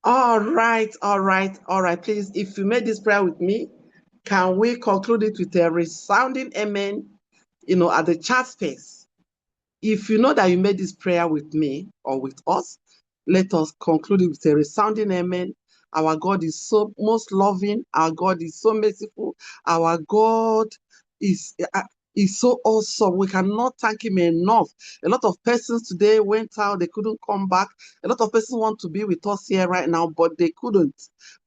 All right, all right, all right. Please, if you made this prayer with me, can we conclude it with a resounding amen, at the chat space? If you know that you made this prayer with me or with us, let us conclude it with a resounding amen. Our God is so most loving. Our God is so merciful. Our God is, is so awesome. We cannot thank him enough. A lot of persons today went out, they couldn't come back. A lot of persons want to be with us here right now, but they couldn't.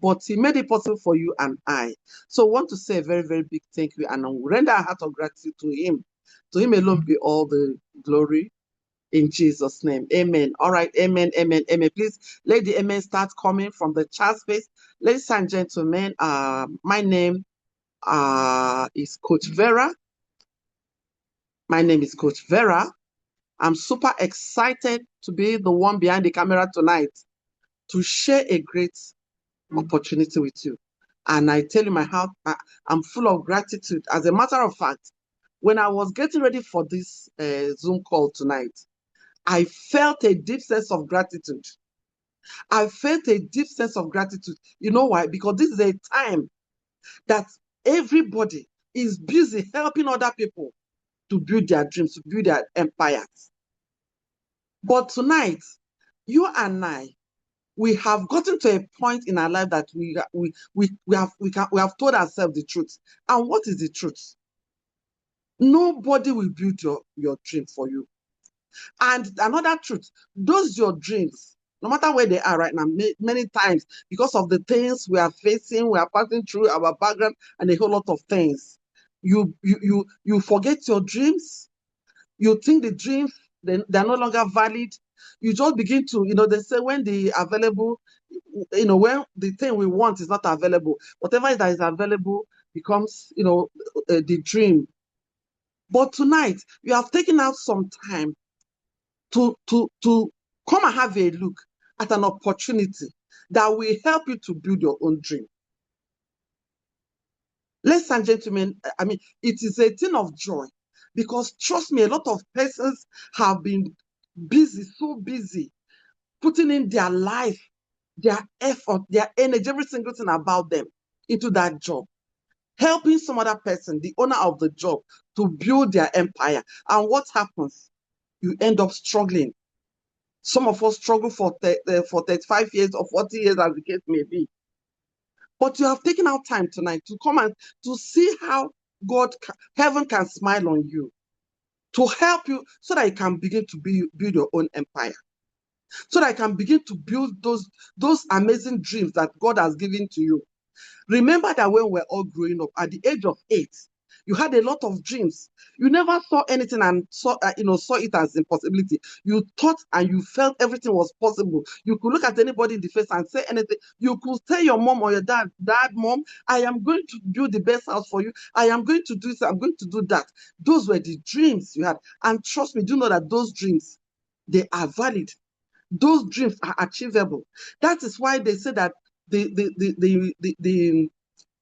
But he made it possible for you and I. So I want to say a very, very big thank you and render a heart of gratitude to him. To him alone be all the glory in Jesus' name. Amen. All right. Amen. Amen. Amen. Please let the amen start coming from the chat space. Ladies and gentlemen, my name is Coach Vera. My name is Coach Vera. I'm super excited to be the one behind the camera tonight to share a great opportunity with you. And I tell you, my heart, I'm full of gratitude. As a matter of fact, when I was getting ready for this Zoom call tonight, I felt a deep sense of gratitude. I felt a deep sense of gratitude. You know why? Because this is a time that everybody is busy helping other people to build their dreams, to build their empires. But tonight, you and I, we have gotten to a point in our life that we have told ourselves the truth. And what is the truth? Nobody will build your dream for you. And another truth, those your dreams, no matter where they are right now, many times, because of the things we are facing, we are passing through our background and a whole lot of things, you forget your dreams. You think the dreams, they're no longer valid. You just begin to, they say when the available, when the thing we want is not available, whatever that is available becomes, the dream. But tonight, you have taken out some time to come and have a look at an opportunity that will help you to build your own dream. Ladies and gentlemen, it is a thing of joy because trust me, a lot of persons have been busy, so busy, putting in their life, their effort, their energy, every single thing about them into that job, helping some other person, the owner of the job, to build their empire. And what happens? You end up struggling. Some of us struggle for 35 years or 40 years, as the case may be. But you have taken out time tonight to come and to see how heaven can smile on you, to help you so that you can begin to build your own empire, so that you can begin to build those amazing dreams that God has given to you. Remember that when we're all growing up, at the age of 8, you had a lot of dreams. You never saw anything and saw it as impossibility. You thought and you felt everything was possible. You could look at anybody in the face and say anything. You could tell your mom or your dad, Mom, I am going to build the best house for you. I am going to do this. I'm going to do that. Those were the dreams you had. And trust me, do know that those dreams, they are valid. Those dreams are achievable. That is why they say that the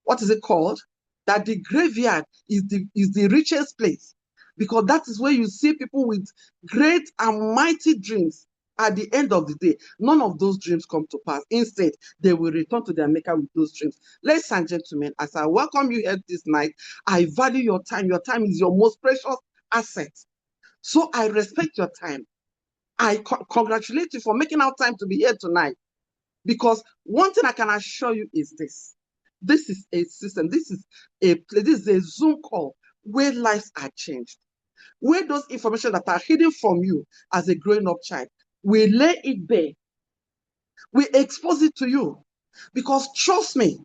what is it called? That the graveyard is the richest place, because that is where you see people with great and mighty dreams. At the end of the day, none of those dreams come to pass. Instead, they will return to their maker with those dreams. Ladies and gentlemen, as I welcome you here this night, I value your time. Your time is your most precious asset. So I respect your time. I congratulate you for making out time to be here tonight. Because one thing I can assure you is this. This is a system. This is a Zoom call where lives are changed. Where those information that are hidden from you as a growing up child, we lay it bare. We expose it to you. Because trust me,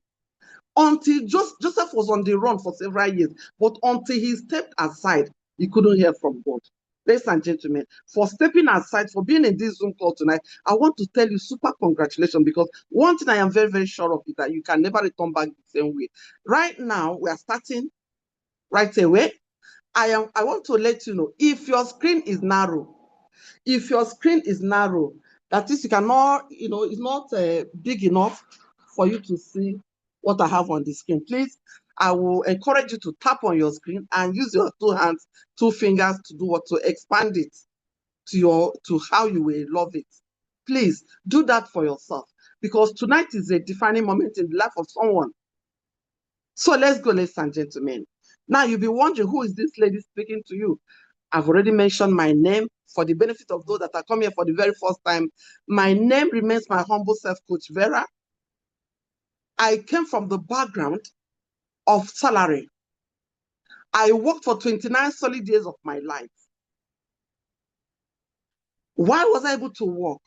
until Joseph was on the run for several years, but until he stepped aside, he couldn't hear from God. Ladies and gentlemen, for stepping aside, for being in this Zoom call tonight, I want to tell you super congratulations, because one thing I am very, very sure of is that you can never return back the same way. Right now, we are starting right away. I want to let you know, if your screen is narrow, that is, you cannot, it's not big enough for you to see what I have on the screen. Please, I will encourage you to tap on your screen and use your 2 hands, 2 fingers to expand it to how you will love it. Please do that for yourself. because tonight is a defining moment in the life of someone. So let's go, ladies and gentlemen. Now you'll be wondering, who is this lady speaking to you? I've already mentioned my name. For the benefit of those that are coming here for the very first time, my name remains my humble self, Coach Vera. I came from the background of salary. I worked for 29 solid years of my life. Why was I able to work?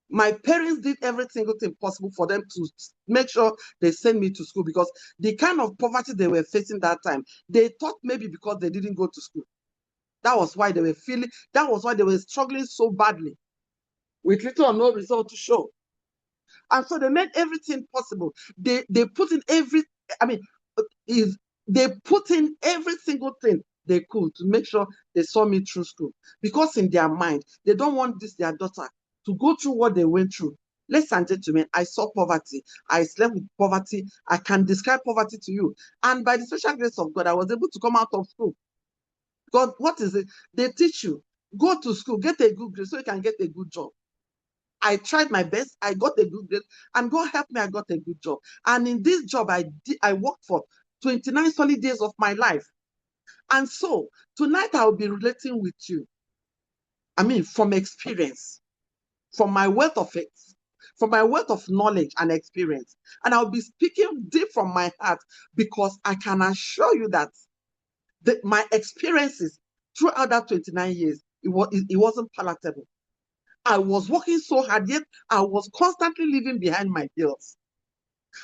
My parents did every single thing possible for them to make sure they send me to school, because the kind of poverty they were facing that time, they thought maybe because they didn't go to school. That was why they were struggling so badly with little or no result to show. And so they made everything possible. They put in they put in every single thing they could to make sure they saw me through school. Because in their mind, they don't want their daughter to go through what they went through. Ladies and gentlemen, I saw poverty. I slept with poverty. I can describe poverty to you. And by the special grace of God, I was able to come out of school. God, what is it? They teach you, go to school, get a good grade so you can get a good job. I tried my best. I got a good grade, and God helped me. I got a good job. And in this job, I worked for 29 solid days of my life. And so tonight I'll be relating with you. From experience, from my wealth of it, from my wealth of knowledge and experience. And I'll be speaking deep from my heart, because I can assure you that my experiences throughout that 29 years, it wasn't palatable. I was working so hard, yet I was constantly leaving behind my bills.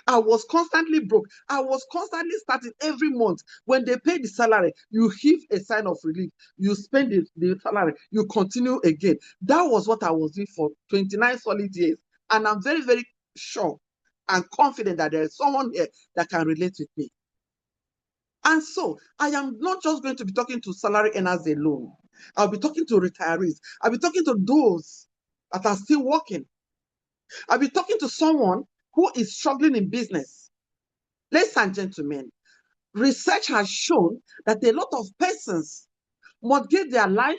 I was constantly broke. I was constantly starting every month. When they pay the salary, you heave a sign of relief. You spend the salary, you continue again. That was what I was doing for 29 solid years. And I'm very, very sure and confident that there is someone here that can relate with me. And so I am not just going to be talking to salary earners alone. I'll be talking to retirees. I'll be talking to those that are still working. I'll be talking to someone who is struggling in business. Ladies and gentlemen, research has shown that a lot of persons mortgage their life,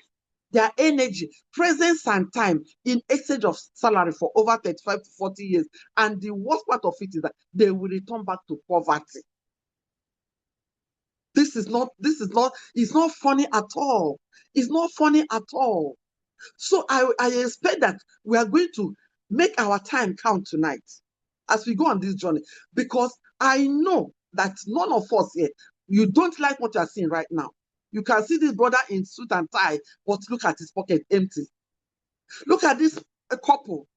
their energy, presence, and time in exchange of salary for over 35 to 40 years. And the worst part of it is that they will return back to poverty. It's not funny at all. It's not funny at all. So I expect that we are going to make our time count tonight as we go on this journey, because I know that none of us here, you don't like what you are seeing right now. You can see this brother in suit and tie, but look at his pocket empty. Look at this couple.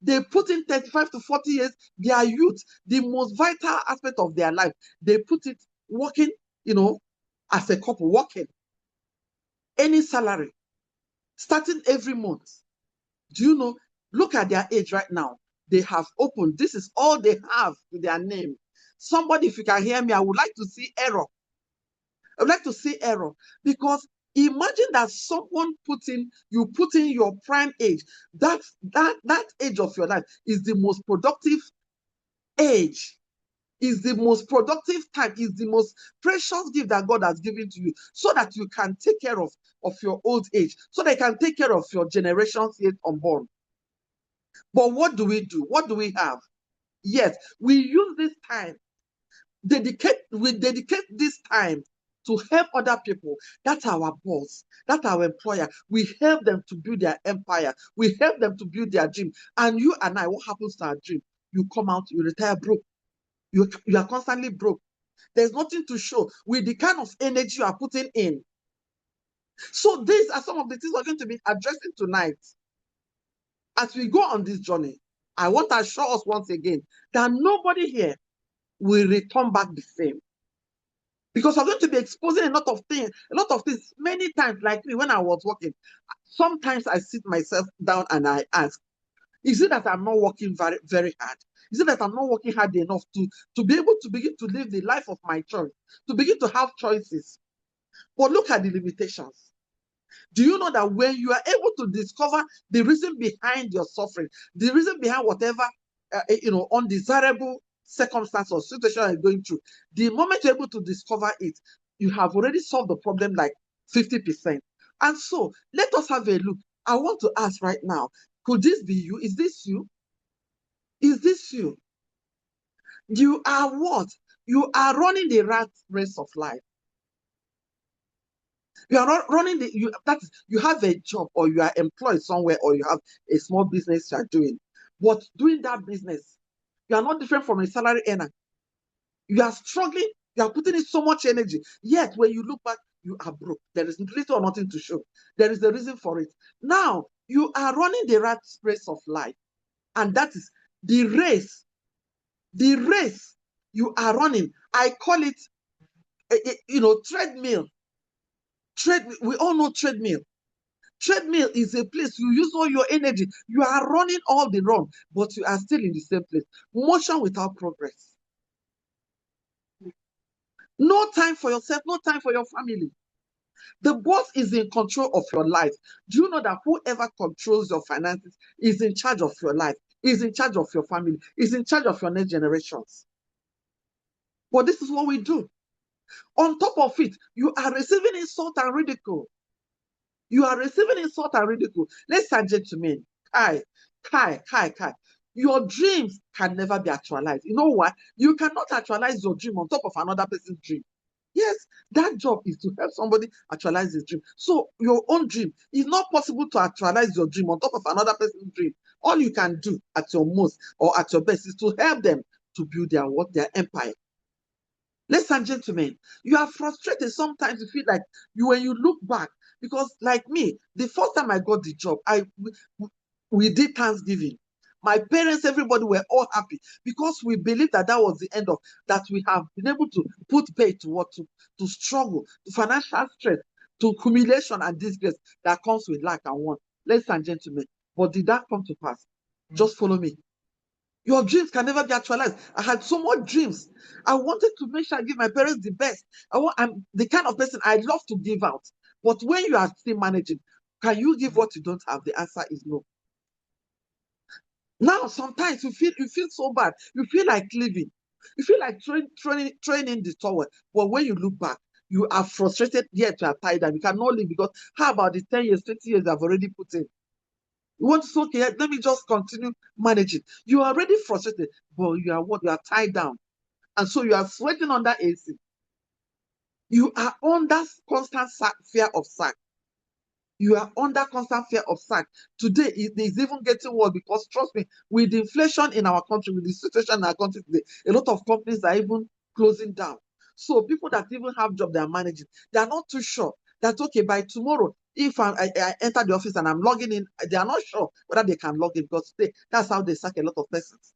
They put in 35 to 40 years, their youth, the most vital aspect of their life. They put it working, as a couple, working. Any salary, starting every month. Do you know? Look at their age right now. They have opened. This is all they have with their name. Somebody, if you can hear me, I would like to see error. I would like to see error, because imagine that someone put in your prime age. That age of your life is the most productive age. Is the most productive time, is the most precious gift that God has given to you, so that you can take care of your old age, so that you can take care of your generations yet unborn. But what do we do? What do we have? Yes, we use this time, we dedicate this time to help other people. That's our boss, that's our employer. We help them to build their empire. We help them to build their dream. And you and I, what happens to our dream? You come out, you retire broke. You are constantly broke. There's nothing to show with the kind of energy you are putting in. So these are some of the things we're going to be addressing tonight. As we go on this journey, I want to assure us once again that nobody here will return back the same. Because we're going to be exposing a lot of things many times. Like me, when I was working, sometimes I sit myself down and I ask, is it that I'm not working very, very hard? Is it that I'm not working hard enough to be able to begin to live the life of my choice, to begin to have choices? But look at the limitations. Do you know that when you are able to discover the reason behind your suffering, the reason behind whatever undesirable circumstance or situation you're going through, the moment you're able to discover it, you have already solved the problem like 50%. And so let us have a look. I want to ask right now, could this be you? Is this you? Is this you? You are what? You are running the rat race of life. You are not running you have a job, or you are employed somewhere, or you have a small business you are doing. But doing that business, you are not different from a salary earner. You are struggling, you are putting in so much energy. Yet when you look back, you are broke. There is little or nothing to show. There is a reason for it. Now you are running the rat race of life, and that is the race. The race you are running. I call it, treadmill. We all know treadmill. Treadmill is a place you use all your energy. You are running all the run, but you are still in the same place. Motion without progress. No time for yourself, no time for your family. The boss is in control of your life. Do you know that whoever controls your finances is in charge of your life, is in charge of your family, is in charge of your next generations? But this is what we do. On top of it, you are receiving insult and ridicule. You are receiving insult and ridicule. Ladies and gentlemen, Kai. Your dreams can never be actualized. You know why? You cannot actualize your dream on top of another person's dream. Yes, that job is to help somebody actualize his dream. So your own dream is not possible to actualize your dream on top of another person's dream. All you can do at your most or at your best is to help them to build their empire. Ladies and gentlemen, you are frustrated. Sometimes you feel like when you look back, because like me, the first time I got the job, we did Thanksgiving. My parents, everybody were all happy because we believed that was the end of that. We have been able to put pay to struggle, to financial stress, to humiliation and disgrace that comes with lack and want. Ladies and gentlemen, but did that come to pass? Just follow me. Your dreams can never be actualized. I had so much dreams. I wanted to make sure I give my parents the best. I'm the kind of person I love to give out. But when you are still managing, can you give what you don't have? The answer is no. Now, sometimes you feel so bad. You feel like leaving. You feel like training the towel. But when you look back, you are frustrated, yet you are tired, and you cannot leave because how about the 10 years, 20 years I've already put in? You want to say, okay, let me just continue managing. You are already frustrated, but you are tied down. And so you are sweating under AC. You are under constant fear of sack. You are under constant fear of sack. Today, it is even getting worse because, trust me, with the inflation in our country, with the situation in our country today, a lot of companies are even closing down. So people that even have jobs they are managing, they are not too sure that, okay, by tomorrow, if I enter the office and I'm logging in, they are not sure whether they can log in because today, that's how they sack a lot of persons.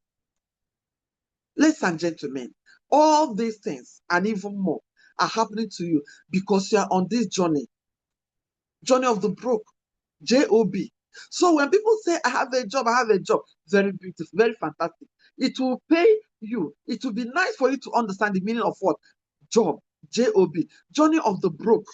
Ladies and gentlemen, all these things and even more are happening to you because you are on this journey of the broke, J-O-B. So when people say, I have a job, very beautiful, very fantastic. It will pay you. It will be nice for you to understand the meaning of what? Job, J-O-B, journey of the broke.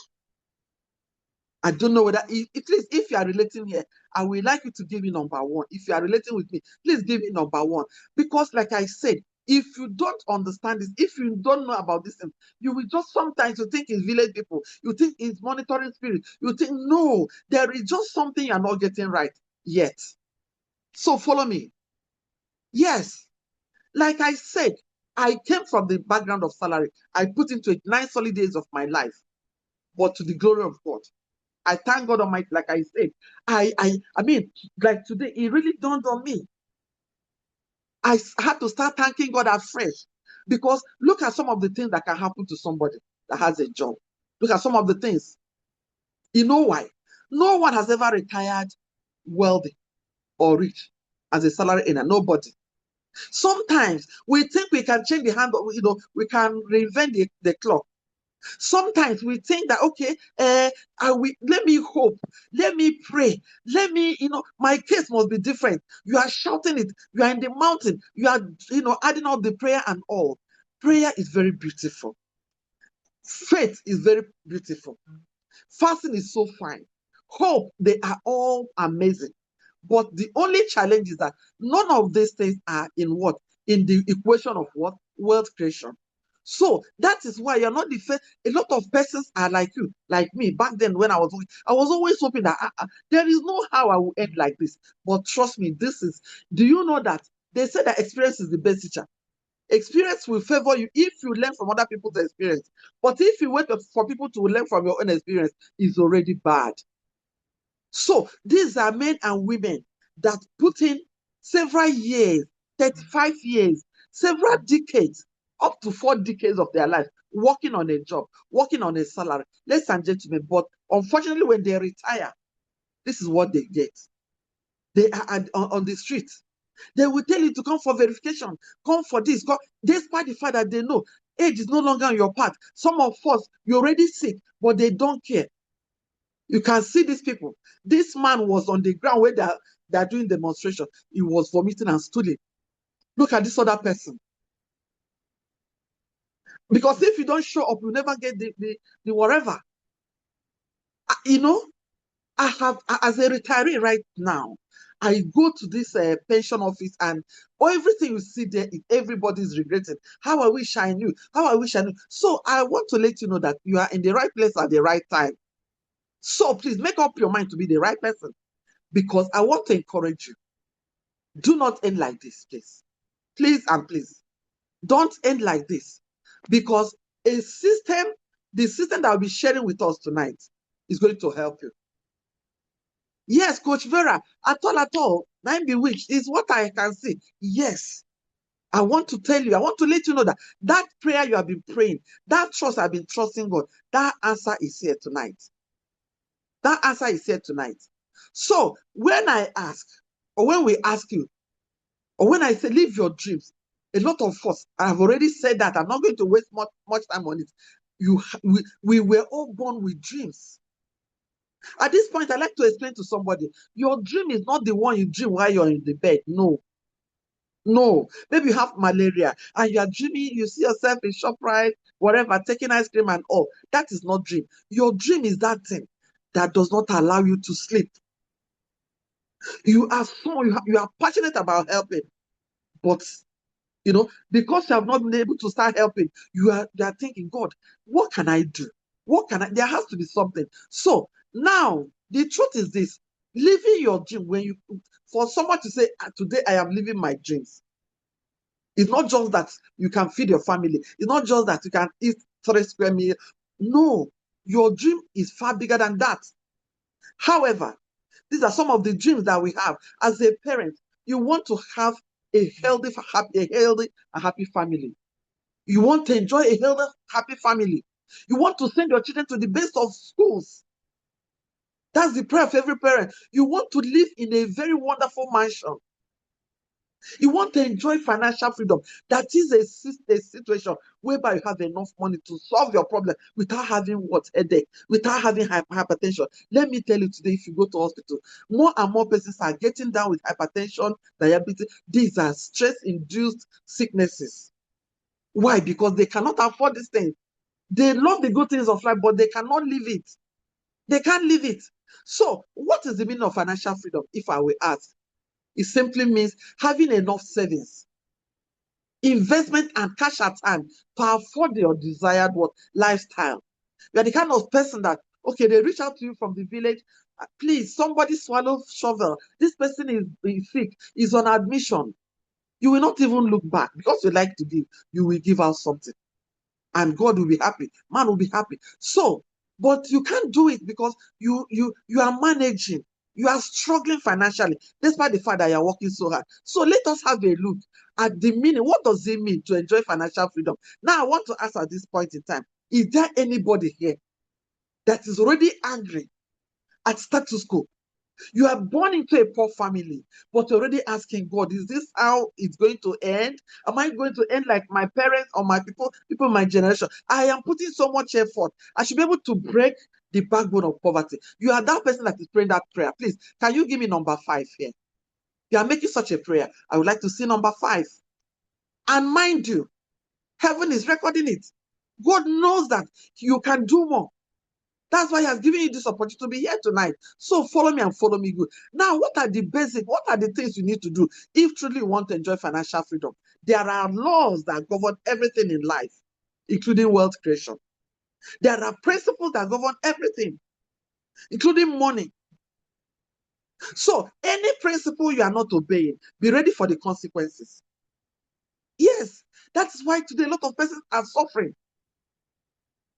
I don't know whether, please, if you are relating here, I would like you to give me number one. If you are relating with me, please give me number one. Because like I said, if you don't understand this, if you don't know about this, you will just sometimes you think it's village people, you think it's monitoring spirit, you think, no, there is just something you're not getting right yet. So follow me. Yes, like I said, I came from the background of salary. I put into it 9 solid days of my life, but to the glory of God. I thank God Almighty, like I said. I mean, like today, it really dawned on me. I had to start thanking God afresh because look at some of the things that can happen to somebody that has a job. Look at some of the things. You know why? No one has ever retired wealthy or rich as a salary earner. Nobody. Sometimes we think we can change the hand, we can reinvent the clock. Sometimes we think that, okay, let me hope, let me pray, my case must be different. You are shouting it, you are in the mountain, you are, adding up the prayer and all. Prayer is very beautiful. Faith is very beautiful. Fasting is so fine. Hope, they are all amazing. But the only challenge is that none of these things are in what? In the equation of what? Wealth creation. So that is why you're not the first. A lot of persons are like you, like me. Back then, when I was always hoping that there is no how I will end like this. But trust me, do you know that They say that experience is the best teacher. Experience will favor you if you learn from other people's experience. But if you wait for people to learn from your own experience, it's already bad. So these are men and women that put in several years, 35 years, several decades, up to 4 decades of their life, working on a job, working on a salary. Ladies and gentlemen, but unfortunately, when they retire, this is what they get. They are on the street. They will tell you to come for verification, come for this, come, despite the fact that they know age is no longer on your path. Some of us, you're already sick, but they don't care. You can see these people. This man was on the ground where they're doing demonstration. He was vomiting and stooling. Look at this other person. Because if you don't show up, you never get the whatever. You know, I have, as a retiree right now, I go to this pension office and everything you see there, everybody's regretting. How I wish I knew. How I wish I knew. So I want to let you know that you are in the right place at the right time. So please make up your mind to be the right person, because I want to encourage you. Do not end like this, please. Please and please. Don't end like this, because the system that I'll be sharing with us tonight is going to help you. Yes, Coach Vera, at all, 9 bewitched is what I can see. Yes. I want to tell you, I want to let you know that prayer you have been praying, that trust I've been trusting God, that answer is here tonight. That answer is here tonight. So when I ask, or when we ask you, or when I say live your dreams, a lot of us, I've already said that, I'm not going to waste much time on it. We were all born with dreams. At this point, I'd like to explain to somebody, your dream is not the one you dream while you're in the bed. No. No. Maybe you have malaria and you are dreaming, you see yourself in ShopRite, whatever, taking ice cream and all. That is not dream. Your dream is that thing that does not allow you to sleep. You are passionate about helping, but because you have not been able to start helping, you are thinking, God, what can I do? There has to be something. So now the truth is this: living your dream, for someone to say, today I am living my dreams. It's not just that you can feed your family. It's not just that you can eat 3 square meals. No, your dream is far bigger than that. However, these are some of the dreams that we have as a parent. You want to have a healthy and happy family. You want to enjoy a healthy, happy family. You want to send your children to the best of schools. That's the prayer of every parent. You want to live in a very wonderful mansion. You want to enjoy financial freedom. That is a situation whereby you have enough money to solve your problem without having headache, without having hypertension. Let me tell you today, if you go to hospital, more and more persons are getting down with hypertension, diabetes. These are stress-induced sicknesses. Why? Because they cannot afford these things. They love the good things of life, but they cannot live it. They can't live it. So what is the meaning of financial freedom, if I will ask? It simply means having enough savings, investment, and cash at hand to afford your desired lifestyle. You are the kind of person that, okay, they reach out to you from the village. Please, somebody swallow shovel. This person is sick, is on admission. You will not even look back, because you like to give. You will give out something, and God will be happy. Man will be happy. So, but you can't do it because you are managing. You are struggling financially, despite the fact that you are working so hard. So let us have a look at the meaning. What does it mean to enjoy financial freedom? Now, I want to ask at this point in time, is there anybody here that is already angry at status quo? You are born into a poor family, but you're already asking God, is this how it's going to end? Am I going to end like my parents or my people in my generation? I am putting so much effort. I should be able to break the backbone of poverty. You are that person that is praying that prayer. Please, can you give me number 5 here? You are making such a prayer. I would like to see number 5. And mind you, heaven is recording it. God knows that you can do more. That's why he has given you this opportunity to be here tonight. So follow me and follow me good. Now, what are the things you need to do if truly you want to enjoy financial freedom? There are laws that govern everything in life, including wealth creation. There are principles that govern everything, including money. So any principle you are not obeying, be ready for the consequences. Yes, that's why today a lot of persons are suffering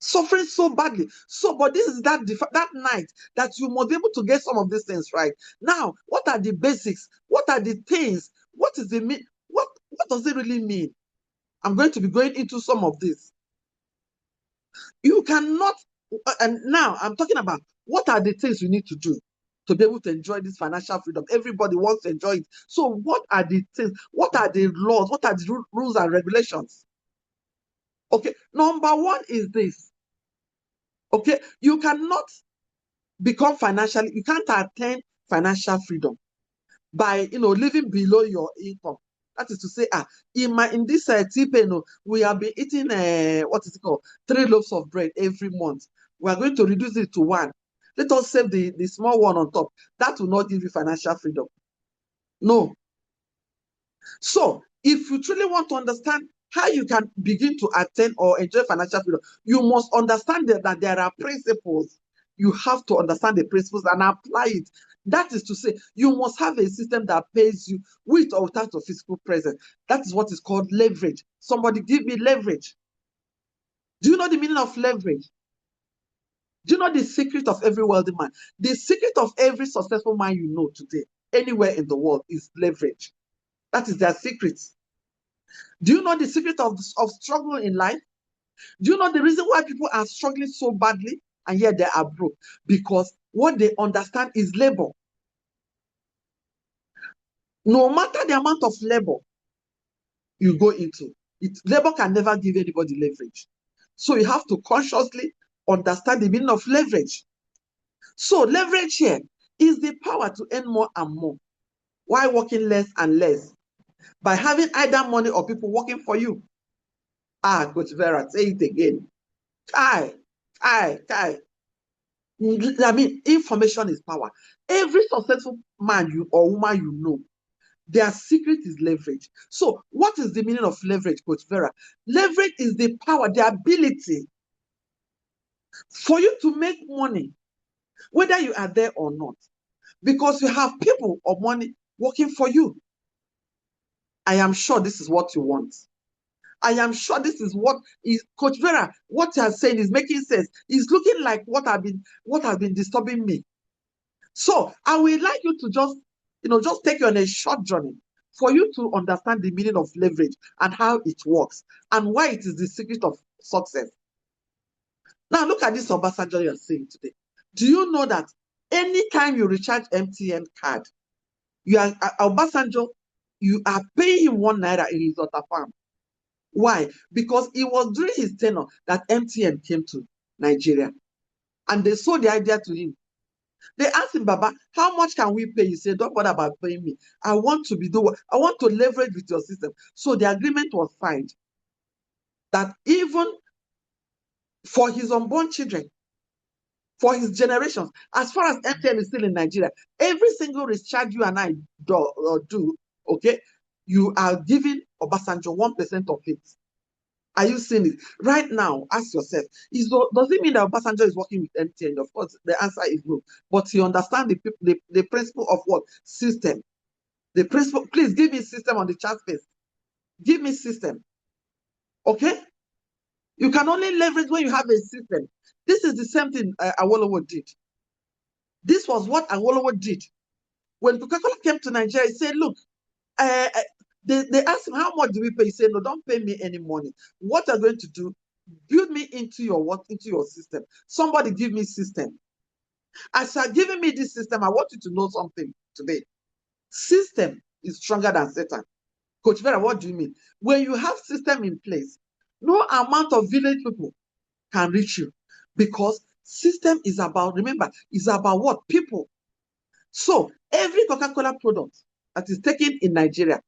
so badly. So, but this is that night that you must be able to get some of these things right. Now, what are the basics? What are the things? What is the mean? What does it really mean? I'm going to be going into some of this. You cannot, and now I'm talking about what are the things you need to do to be able to enjoy this financial freedom. Everybody wants to enjoy it. So what are the things? What are the laws? What are the rules and regulations? Okay, number one is this. Okay, you cannot become financially, you can't attain financial freedom by living below your income. That is to say, in this T-Pain, we have been eating what is it called, 3 loaves of bread every month. We are going to reduce it to 1. Let us save the small one on top. That will not give you financial freedom. No. So if you truly want to understand how you can begin to attain or enjoy financial freedom, you must understand that there are principles. You have to understand the principles and apply it. That is to say, you must have a system that pays you with or without your physical presence. That is what is called leverage. Somebody give me leverage. Do you know the meaning of leverage? Do you know the secret of every wealthy man? The secret of every successful man you know today, anywhere in the world, is leverage. That is their secret. Do you know the secret of struggle in life? Do you know the reason why people are struggling so badly and yet they are broke? Because what they understand is labor. No matter the amount of labor you go into, labor can never give anybody leverage. So you have to consciously understand the meaning of leverage. So leverage here is the power to earn more and more while working less and less by having either money or people working for you. Coach Vera, say it again. Kai. I mean, information is power. Every successful man or woman you know, their secret is leverage. So what is the meaning of leverage, Coach Vera? Leverage is the power, the ability for you to make money, whether you are there or not, because you have people or money working for you. I am sure this is what you want. I am sure this is what is Coach Vera. What you are saying is making sense. It's looking like what has been disturbing me. So I would like you to just take you on a short journey for you to understand the meaning of leverage and how it works and why it is the secret of success. Now look at this Obasanjo you're saying today. Do you know that anytime you recharge MTN card, you are Obasanjo, you are paying him 1 naira in his daughter farm. Why? Because it was during his tenure that MTN came to Nigeria and they sold the idea to him. They asked him, Baba, how much can we pay? He said, don't bother about paying me. I want to leverage with your system. So the agreement was signed that even for his unborn children, for his generations, as far as MTN is still in Nigeria, every single recharge you and I do, okay, you are giving Obasanjo 1% of it. Are you seeing it? Right now, ask yourself, does it mean that Obasanjo is working with MTN? Of course, the answer is no. But you understand the principle of what? System. The principle, please give me system on the chat space. Give me system. Okay? You can only leverage when you have a system. This is the same thing Awolowo did. This was what Awolowo did. When Coca-Cola came to Nigeria, he said, look, they asked him, how much do we pay? He said, no, don't pay me any money. What you're going to do, build me into your system. Somebody give me system. As you're giving me this system, I want you to know something today. System is stronger than Satan. Coach Vera, what do you mean? When you have system in place, no amount of village people can reach you, because system is about, remember, is about what? People. So every Coca-Cola product that is taken in Nigeria,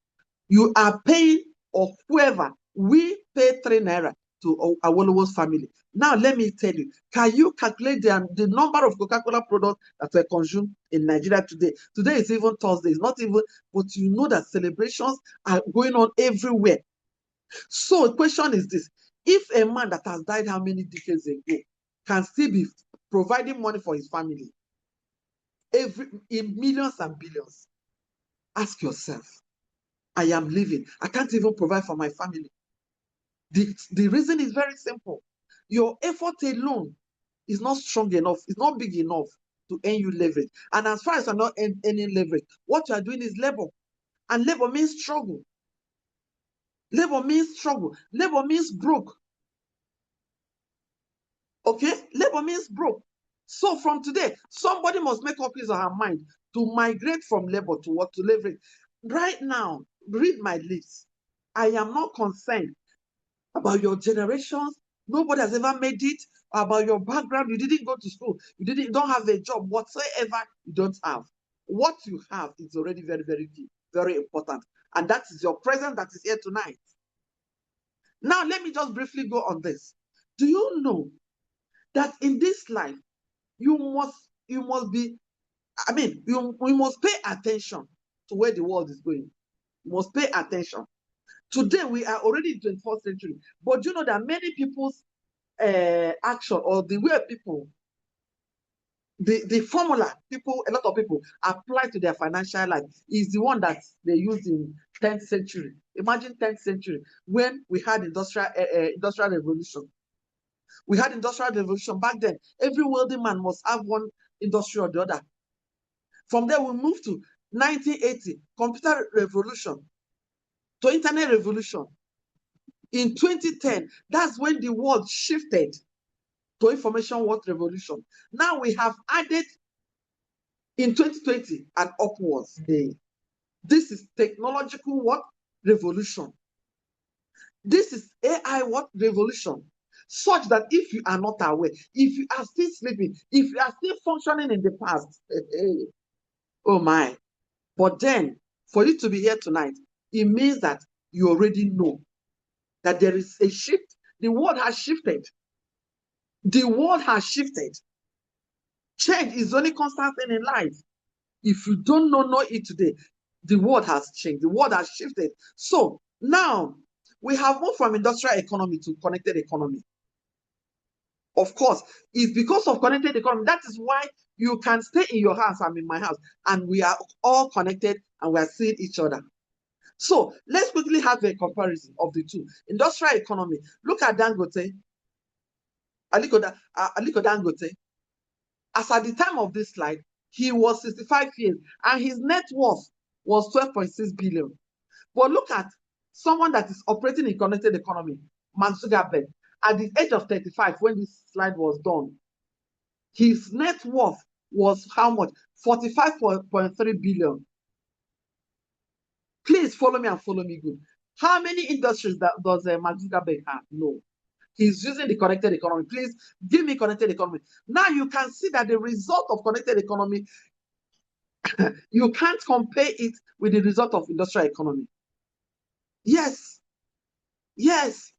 you are paying, or whoever, we pay 3 naira to Awolowo's family. Now, let me tell you, can you calculate the number of Coca-Cola products that were consumed in Nigeria today? Today is even Thursday, it's not even, but you know that celebrations are going on everywhere. So the question is this: if a man that has died how many decades ago can still be providing money for his family, in millions and billions. Ask yourself, I am living. I can't even provide for my family. The reason is very simple. Your effort alone is not strong enough, it's not big enough to earn you leverage. And as far as you're not earning leverage, what you are doing is labor. And labor means struggle. Labor means struggle. Labor means broke. Okay? Labor means broke. So from today, somebody must make up his or her mind to migrate from labor to what? To leverage. Right now, read my lips. I am not concerned about your generations. Nobody has ever made it. About your background. You didn't go to school. You don't have a job whatsoever. You don't have. What you have is already very, very key, very important. And that is your presence that is here tonight. Now, let me just briefly go on this. Do you know that in this life, you must be, I mean, we must pay attention to where the world is going. You must pay attention. Today, we are already in the 21st century, but you know that many people's action or the way people, the formula a lot of people apply to their financial life is the one that they used in 10th century. Imagine 10th century when we had industrial revolution. We had industrial revolution back then. Every wealthy man must have one industry or the other. From there, we moved to 1980, computer revolution, to internet revolution. In 2010, that's when the world shifted to information world revolution. Now we have added in 2020 and upwards. This is technological what? Revolution. This is AI what? Revolution. Such that if you are not aware, if you are still sleeping, if you are still functioning in the past, oh my. But then, for you to be here tonight, it means that you already know that there is a shift. The world has shifted. The world has shifted. Change is the only constant thing in life. If you don't know it today, the world has changed. The world has shifted. So now we have moved from industrial economy to connected economy. Of course, it's because of connected economy. That is why you can stay in your house, I'm in my house, and we are all connected and we are seeing each other. So let's quickly have a comparison of the two. Industrial economy. Look at Dangote. Aliko Dangote. As at the time of this slide, he was 65 years and his net worth was 12.6 billion. But look at someone that is operating in connected economy, Mark Zuckerberg, at the age of 35 when this slide was done. His net worth was how much? 45.3 billion. Please follow me and follow me good. How many industries does Mark Zuckerberg have? No. He's using the connected economy. Please give me connected economy. Now you can see that the result of connected economy, you can't compare it with the result of industrial economy. Yes. Yes.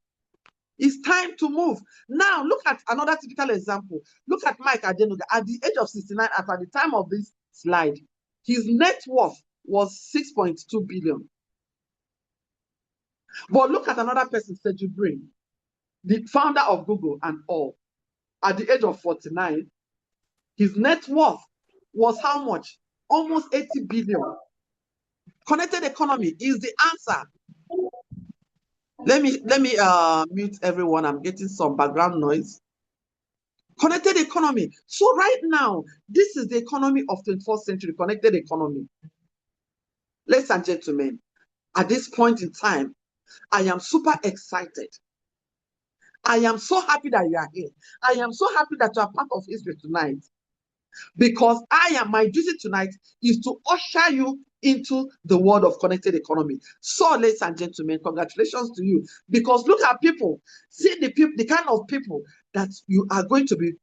It's time to move. Now look at another typical example. Look at Mike Adenuga. At the age of 69, at the time of this slide, his net worth was 6.2 billion. But look at another person, Sergey Brin, the founder of Google and all. At the age of 49, his net worth was how much? Almost 80 billion. Connected economy is the answer. Let me mute everyone. I'm getting some background noise. Connected economy. So right now, this is the economy of 21st century, connected economy. Ladies and gentlemen, at this point in time, I am super excited. I am so happy that you are here. I am so happy that you are part of history tonight. Because my duty tonight is to usher you into the world of connected economy. So, ladies and gentlemen, congratulations to you. Because look at people, see the kind of people that you are going to be,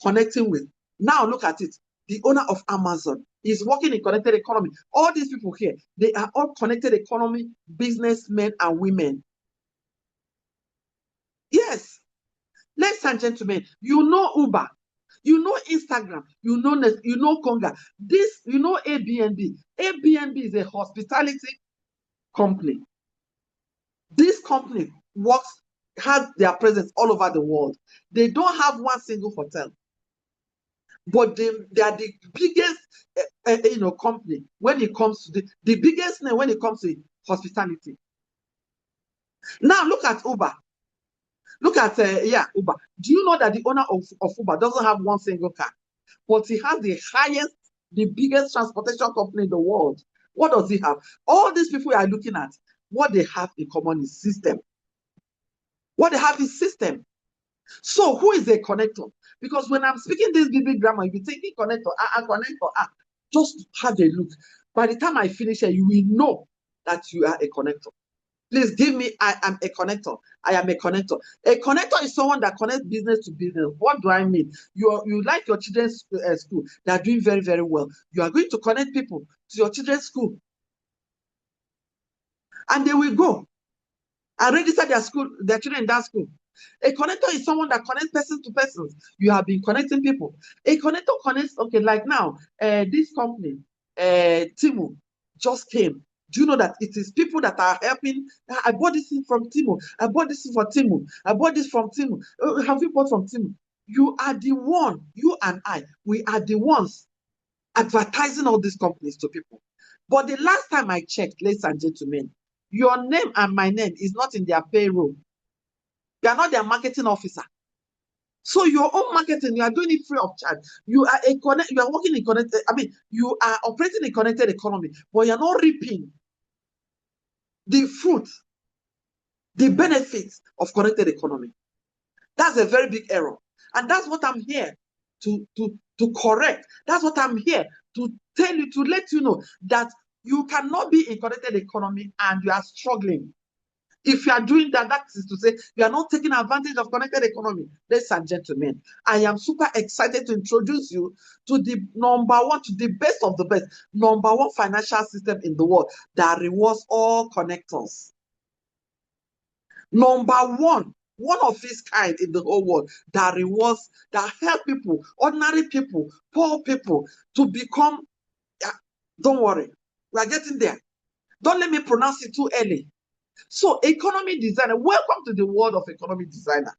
connecting with. Now look at it. The owner of Amazon is working in connected economy. All these people here, they are all connected economy businessmen and women. Yes. Ladies and gentlemen, you know Uber. You know Instagram, you know Konga. This, you know Airbnb. Airbnb is a hospitality company. This company has their presence all over the world. They don't have one single hotel. but they are the biggest company when it comes to the biggest name when it comes to hospitality. Now look at Uber. Look at Uber. Do you know that the owner of Uber doesn't have one single car, but he has the highest, the biggest transportation company in the world? What does he have? All these people you are looking at, what they have in common is system. What they have is system. So who is a connector? Because when I'm speaking this big grammar, you'll be thinking connector, connector, just have a look. By the time I finish it, you will know that you are a connector. Please give me, I am a connector. I am a connector. A connector is someone that connects business to business. What do I mean? You like your children's school. They are doing very, very well. You are going to connect people to your children's school. And they will go and register their children in that school. A connector is someone that connects persons to persons. You have been connecting people. A connector connects, okay, like now, this company, Temu, just came. Do you know that it is people that are helping? I bought this thing from Temu. I bought this thing for Temu. I bought this from Temu. Have you bought from Temu? You are the one, you and I, we are the ones advertising all these companies to people. But the last time I checked, ladies and gentlemen, your name and my name is not in their payroll. You are not their marketing officer. So your own marketing, you are doing it free of charge. You are you are working in connected, you are operating in connected economy, but you're not reaping the fruit, the benefits of connected economy. That's a very big error. And that's what I'm here to correct. That's what I'm here to tell you, to let you know that you cannot be in connected economy and you are struggling. If you are doing that, that is to say, you are not taking advantage of connected economy. Ladies and gentlemen, I am super excited to introduce you to the number one, to the best of the best, number one financial system in the world that rewards all connectors. Number one of its kind in the whole world that rewards, that help people, ordinary people, poor people to become, don't worry, we are getting there. Don't let me pronounce it too early. So, economy designer, welcome to the world of economy designer.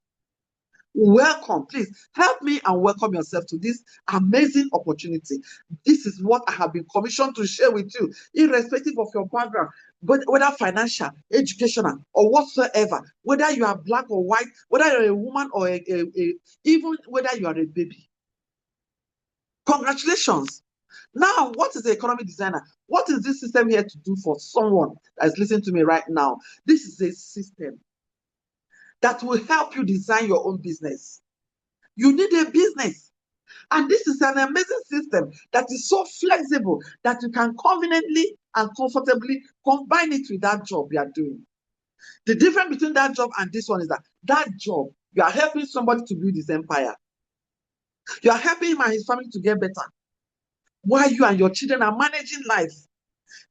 Welcome. Please help me and welcome yourself to this amazing opportunity. This is what I have been commissioned to share with you, irrespective of your background, but whether financial, educational, or whatsoever, whether you are black or white, whether you're a woman or even whether you are a baby. Congratulations. Now, what is the economy designer? What is this system here to do for someone that is listening to me right now? This is a system that will help you design your own business. You need a business. And this is an amazing system that is so flexible that you can conveniently and comfortably combine it with that job you are doing. The difference between that job and this one is that job, you are helping somebody to build his empire. You are helping him and his family to get better, while you and your children are managing life.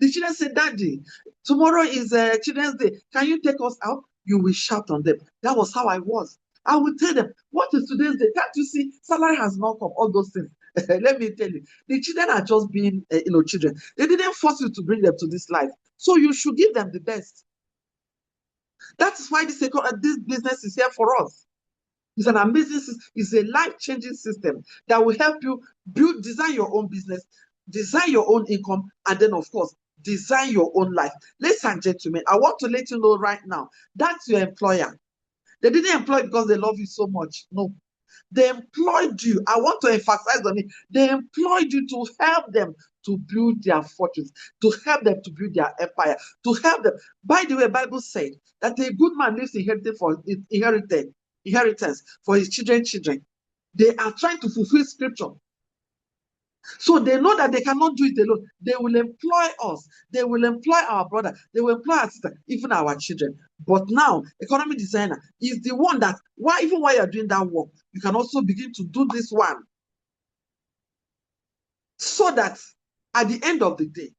The children say, Daddy, tomorrow is Children's Day. Can you take us out? You will shout on them. That was how I was. I will tell them, what is today's day? Can't you see? Salary has not come, all those things. Let me tell you, the children are just being, children. They didn't force you to bring them to this life. So you should give them the best. That is why this business is here for us. It's an amazing system. It's a life-changing system that will help you design your own business, design your own income, and then, of course, design your own life. Ladies and gentlemen, I want to let you know right now, that's your employer. They didn't employ you because they love you so much. No. They employed you. I want to emphasize on it. They employed you to help them to build their fortunes, to help them to build their empire, to help them. By the way, the Bible said that a good man leaves inheritance for his children. They are trying to fulfill scripture. So they know that they cannot do it alone. They will employ us. They will employ our brother. They will employ our sister, even our children. But now, economy designer is the one that, even while you're doing that work, you can also begin to do this one. So that at the end of the day,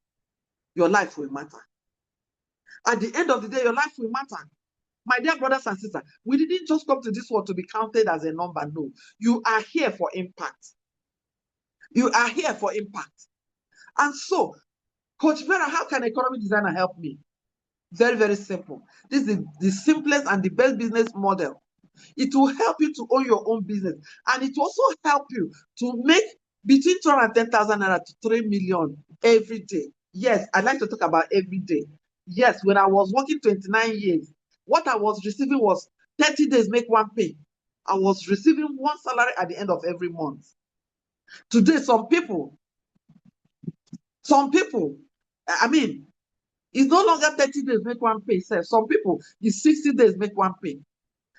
your life will matter. At the end of the day, your life will matter. My dear brothers and sisters, we didn't just come to this world to be counted as a number. No, you are here for impact. You are here for impact. And so, Coach Vera, how can economy designer help me? Very, very simple. This is the simplest and the best business model. It will help you to own your own business. And it will also help you to make between 210,000 naira to 3 million every day. Yes, I'd like to talk about every day. Yes, when I was working 29 years, what I was receiving was 30 days make one pay. I was receiving one salary at the end of every month. Today, some people, I mean, it's no longer 30 days make one pay. Some people, it's 60 days make one pay.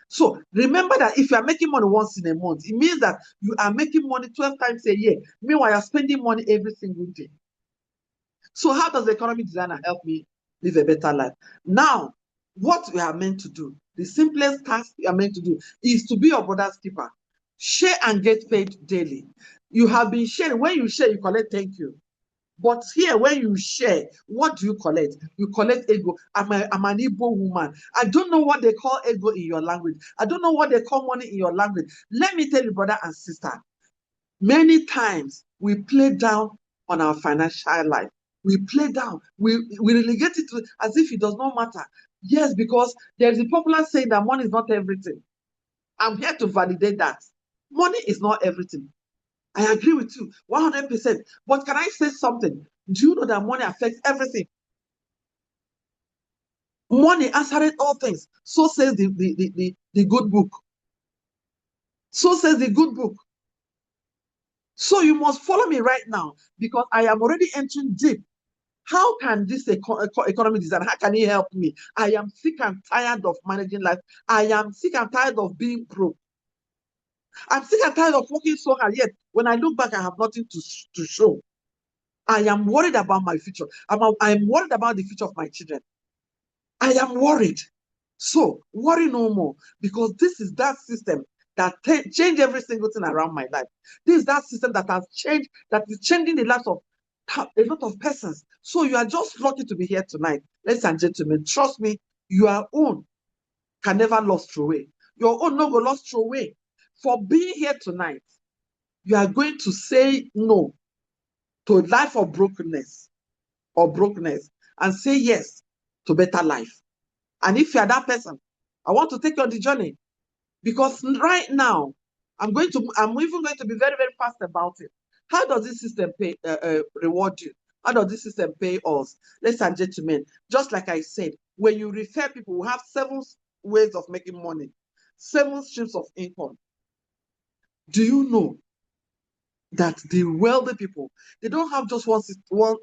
So remember that if you are making money once in a month, it means that you are making money 12 times a year. Meanwhile, you're spending money every single day. So how does the economy designer help me live a better life? Now, what we are meant to do, the simplest task we are meant to do is to be your brother's keeper. Share and get paid daily. You have been sharing. When you share, you collect thank you. But here, when you share, what do you collect? You collect ego. I'm an Igbo woman. I don't know what they call ego in your language. I don't know what they call money in your language. Let me tell you, brother and sister, many times we play down on our financial life. We play down. We relegate it to as if it does not matter. Yes, because there's a popular saying that money is not everything. I'm here to validate that. Money is not everything. I agree with you 100%. But can I say something? Do you know that money affects everything? Money answered all things. So says the good book. So says the good book. So you must follow me right now because I am already entering deep. How can this economic design, how can he help me? I am sick and tired of managing life. I am sick and tired of being broke. I'm sick and tired of working so hard, yet when I look back, I have nothing to show. I am worried about my future. I'm worried about the future of my children. I am worried. So worry no more, because this is that system that changed every single thing around my life. This is that system that has changed, that is changing the lives of a lot of persons. So you are just lucky to be here tonight. Ladies and gentlemen, trust me, your own can never lost away. Your own no go lost away. For being here tonight, you are going to say no to a life of brokenness and say yes to better life. And if you are that person, I want to take you on the journey, because right now I'm even going to be very, very fast about it. How does this system reward you? How does this system pay us? Ladies and gentlemen, just like I said, when you refer people, we have 7 ways of making money, 7 streams of income. Do you know that the wealthy people, they don't have just one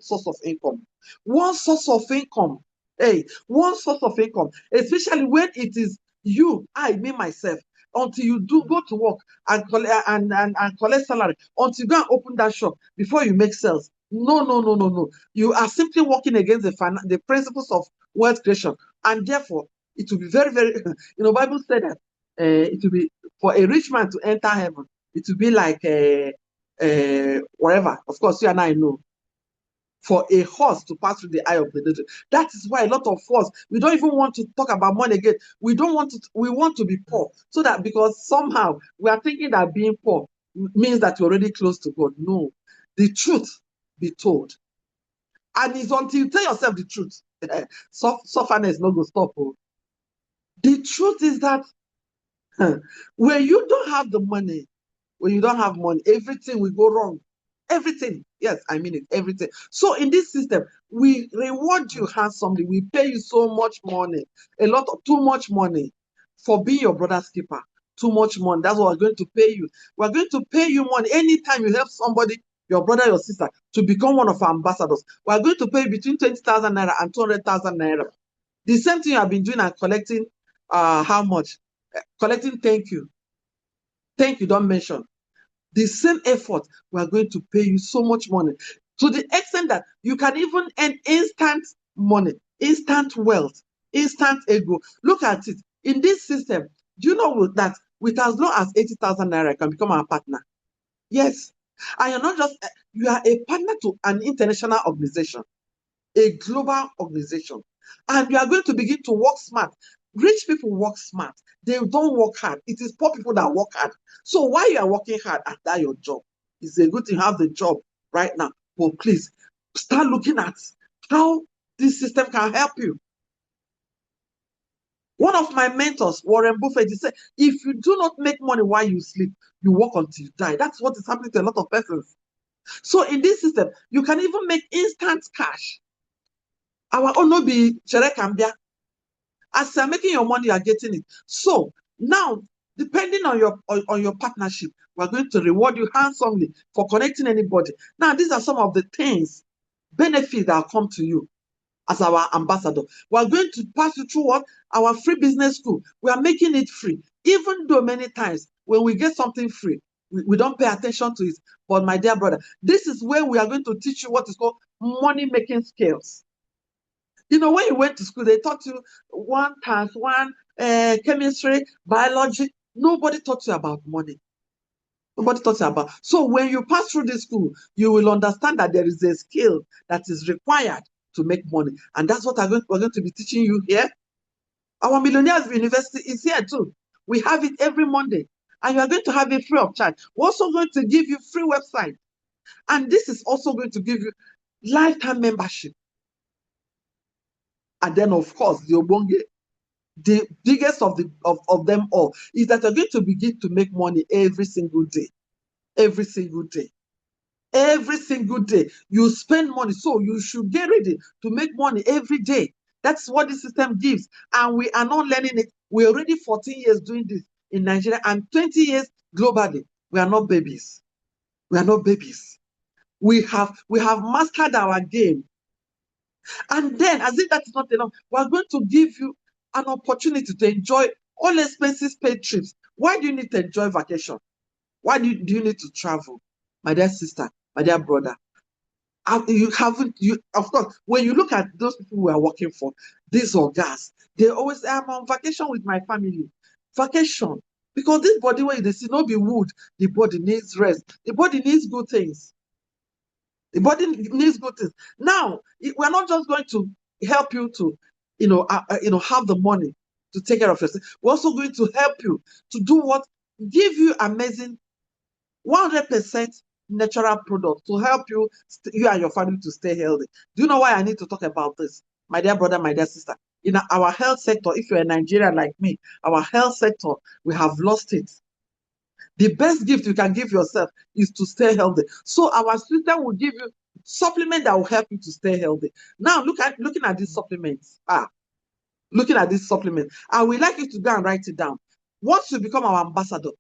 source of income? One source of income. Hey, one source of income, especially when it is you, me, myself, until you go to work and collect salary, until you go and open that shop before you make sales. No. You are simply working against the principles of wealth creation. And therefore, it will be very, very, Bible said that it will be for a rich man to enter heaven. It will be like whatever. Of course, you and I know. For a horse to pass through the eye of the needle. That is why a lot of us, we don't even want to talk about money again. We want to be poor. So that, because somehow we are thinking that being poor means that you're already close to God. No. The truth be told. And it's until you tell yourself the truth, sufferness no go stop. The truth is that when you don't have the money, everything will go wrong. Everything. Yes, I mean it. Everything. So in this system, we reward you handsomely. We pay you so much money, too much money for being your brother's keeper. Too much money. That's what we're going to pay you. We're going to pay you money anytime you help somebody, your brother, your sister, to become one of our ambassadors. We're going to pay between 20,000 naira and 200,000 naira. The same thing you have been doing and collecting, how much? Collecting thank you. Thank you, don't mention. The same effort, we are going to pay you so much money, to the extent that you can even earn instant money, instant wealth, instant ego. Look at it. In this system, do you know that with as low as 80,000 naira, you can become our partner? Yes. And you're not just, you are a partner to an international organization, a global organization. And you are going to begin to work smart. Rich people work smart. They don't work hard. It is poor people that work hard. So while you are working hard at that your job, it's a good thing to have the job right now. But please start looking at how this system can help you. One of my mentors, Warren Buffett, he said, if you do not make money while you sleep, you work until you die. That's what is happening to a lot of persons. So in this system, you can even make instant cash. Our own no be chere kambia. As you're making your money, you are getting it. So now, depending on your partnership, we're going to reward you handsomely for connecting anybody. Now, these are some of the things, benefits that will come to you as our ambassador. We're going to pass you through what? Our free business school. We are making it free. Even though many times when we get something free, we don't pay attention to it. But my dear brother, this is where we are going to teach you what is called money-making skills. You know, when you went to school, they taught you 1 × 1, chemistry, biology. Nobody taught you about money. Nobody taught you about. So when you pass through this school, you will understand that there is a skill that is required to make money. And that's what we're going to be teaching you here. Our Millionaires University is here too. We have it every Monday. And you are going to have it free of charge. We're also going to give you free website. And this is also going to give you lifetime membership. And then, of course, the Obonge, the biggest of them all, is that you're going to begin to make money every single day. Every single day. Every single day. You spend money. So you should get ready to make money every day. That's what the system gives. And we are not learning it. We're already 14 years doing this in Nigeria and 20 years globally. We are not babies. We are not babies. We have mastered our game. And then, as if that is not enough, we're going to give you an opportunity to enjoy all expenses paid trips. Why do you need to enjoy vacation? Why do you need to travel? My dear sister, my dear brother, of course, when you look at those people we are working for, these orgas, they always say, I'm on vacation with my family. Vacation. Because this body, where they see no be wood, the body needs rest. The body needs good things. The body needs good things. Now, we're not just going to help you to, have the money to take care of yourself. We're also going to help you to do what? Give you amazing 100% natural product to help you and your family to stay healthy. Do you know why I need to talk about this? My dear brother, my dear sister, in our health sector, if you're a Nigerian like me, our health sector, we have lost it. The best gift you can give yourself is to stay healthy. So our system will give you supplement that will help you to stay healthy. Now, looking at these supplements. Looking at this supplement, I would like you to go and write it down. Once you become our ambassador,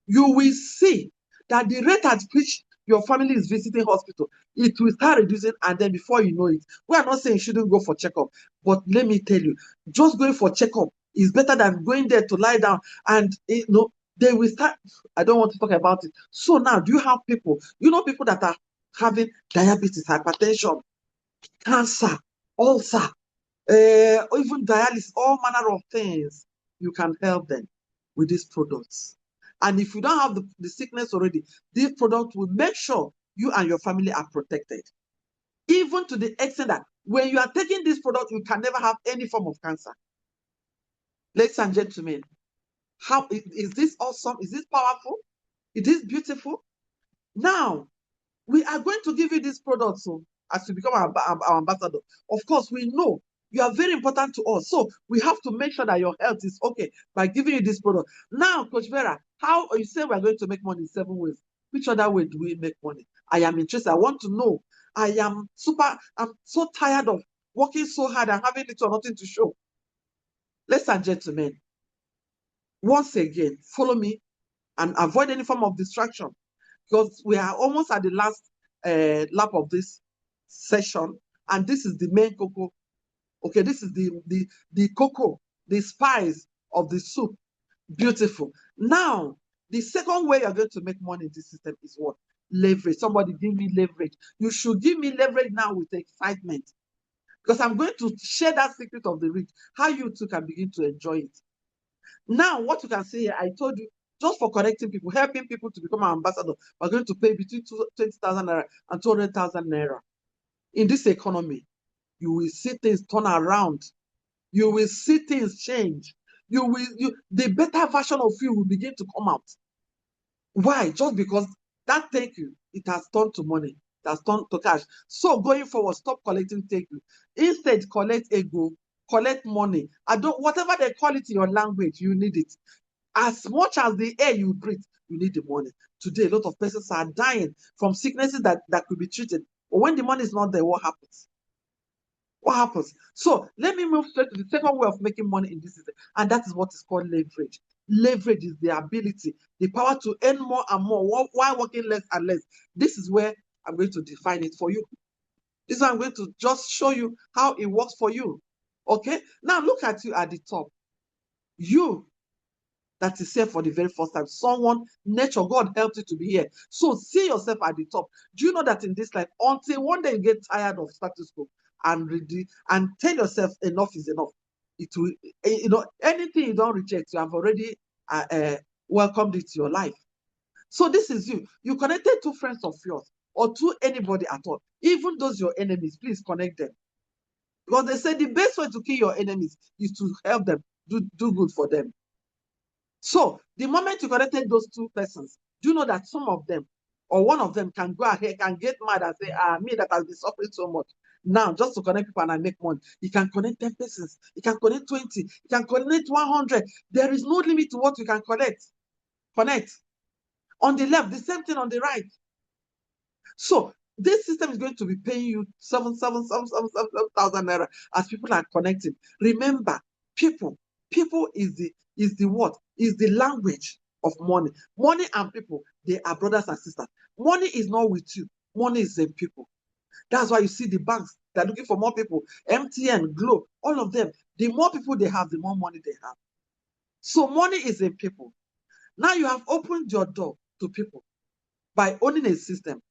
you will see that the rate at which your family is visiting hospital, it will start reducing, and then before you know it, we are not saying you shouldn't go for checkup, but let me tell you, just going for checkup is better than going there to lie down and they will start. I don't want to talk about it. So now, do you have people, people that are having diabetes, hypertension, cancer, ulcer, or even dialysis, all manner of things? You can help them with these products. And if you don't have the sickness already, this product will make sure you and your family are protected. Even to the extent that when you are taking this product, you can never have any form of cancer. Ladies and gentlemen, how is this awesome? Is this powerful? Is this beautiful? Now, we are going to give you this product so as you become our ambassador. Of course, we know you are very important to us. So we have to make sure that your health is okay by giving you this product. Now, Coach Vera, how you say we are going to make money in 7 ways? Which other way do we make money? I am interested. I want to know. I'm so tired of working so hard and having little or nothing to show. Ladies and gentlemen, once again, follow me and avoid any form of distraction, because we are almost at the last lap of this session, and this is the main cocoa. Okay, this is the cocoa, the spice of the soup. Beautiful. Now, the second way you're going to make money in this system is what? Leverage. Somebody give me leverage. You should give me leverage now with excitement, because I'm going to share that secret of the rich, how you too can begin to enjoy it. Now, what you can see here, I told you, just for connecting people, helping people to become an ambassador, we're going to pay between 20,000 naira and 200,000 naira. In this economy, you will see things turn around. You will see things change. The better version of you will begin to come out. Why? Just because that thank you, it has turned to money. It has turned to cash. So going forward, stop collecting thank you. Instead, collect ego, collect money. Whatever they call it in your language, you need it. As much as the air you breathe, you need the money. Today, a lot of persons are dying from sicknesses that could be treated. But when the money is not there, what happens? What happens? So let me move straight to the second way of making money in this system, and that is what is called leverage. Leverage is the ability, the power to earn more and more while working less and less. This is where I'm going to define it for you. This is why I'm going to just show you how it works for you. Okay? Now look at you at the top. You that is here for the very first time. Someone, nature, God helped you to be here. So see yourself at the top. Do you know that in this life, until one day you get tired of status quo and tell yourself enough is enough, it will, anything you don't reject, you have already welcomed it to your life. So this is you. You connected to friends of yours or to anybody at all. Even those your enemies, please connect them. Because they say the best way to kill your enemies is to help them, do good for them. So the moment you connected those two persons, do you know that some of them or one of them can go ahead and get mad and say, me that has been suffering so much. Now, just to connect people and I make money, you can connect 10 persons, you can connect 20, you can connect 100. There is no limit to what you can connect. On the left, the same thing on the right. So this system is going to be paying you 7,000 naira as people are connecting. Remember, people is the what? Is the language of money. Money and people, they are brothers and sisters. Money is not with you. Money is in people. That's why you see the banks, they're looking for more people. MTN, Glo, all of them. The more people they have, the more money they have. So money is in people. Now you have opened your door to people by owning a system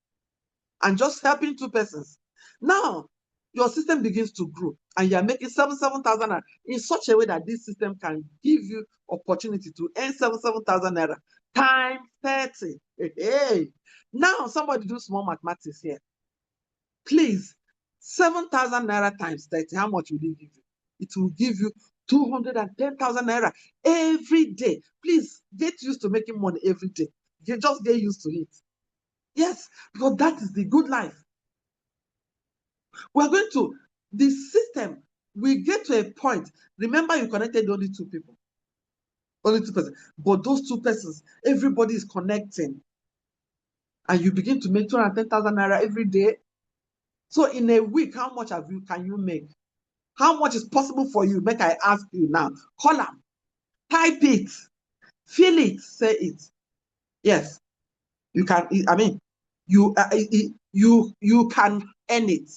and just helping two persons. Now, your system begins to grow and you're making 7,000 naira in such a way that this system can give you opportunity to earn 7,000 naira times 30. Hey. Now, somebody do small mathematics here. Please, 7,000 naira times 30, how much will it give you? It will give you 210,000 naira every day. Please, get used to making money every day. Just get used to it. Yes, because that is the good life. We're going to, the system, we get to a point. Remember, you connected only two people. Only two persons. But those two persons, everybody is connecting. And you begin to make 210,000 naira every day. So in a week, how much can you make? How much is possible for you? Make I ask you now. Call them. Type it. Feel it. Say it. Yes. You can, I mean, you can earn it.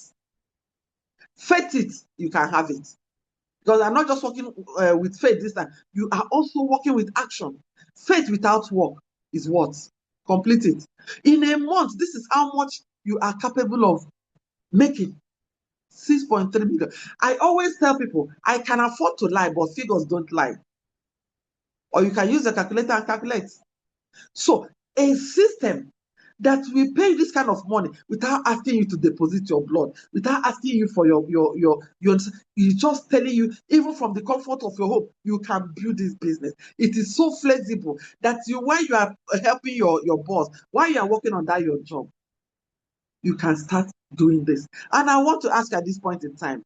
Faith it, you can have it. Because I'm not just working with faith this time. You are also working with action. Faith without work is what? Complete it. In a month, this is how much you are capable of making. 6.3 million. I always tell people, I can afford to lie, but figures don't lie. Or you can use a calculator and calculate. So a system that will pay this kind of money without asking you to deposit your blood, without asking you for your just telling you, even from the comfort of your home, you can build this business. It is so flexible that while you are helping your boss, while you are working on that your job, you can start doing this. And I want to ask at this point in time,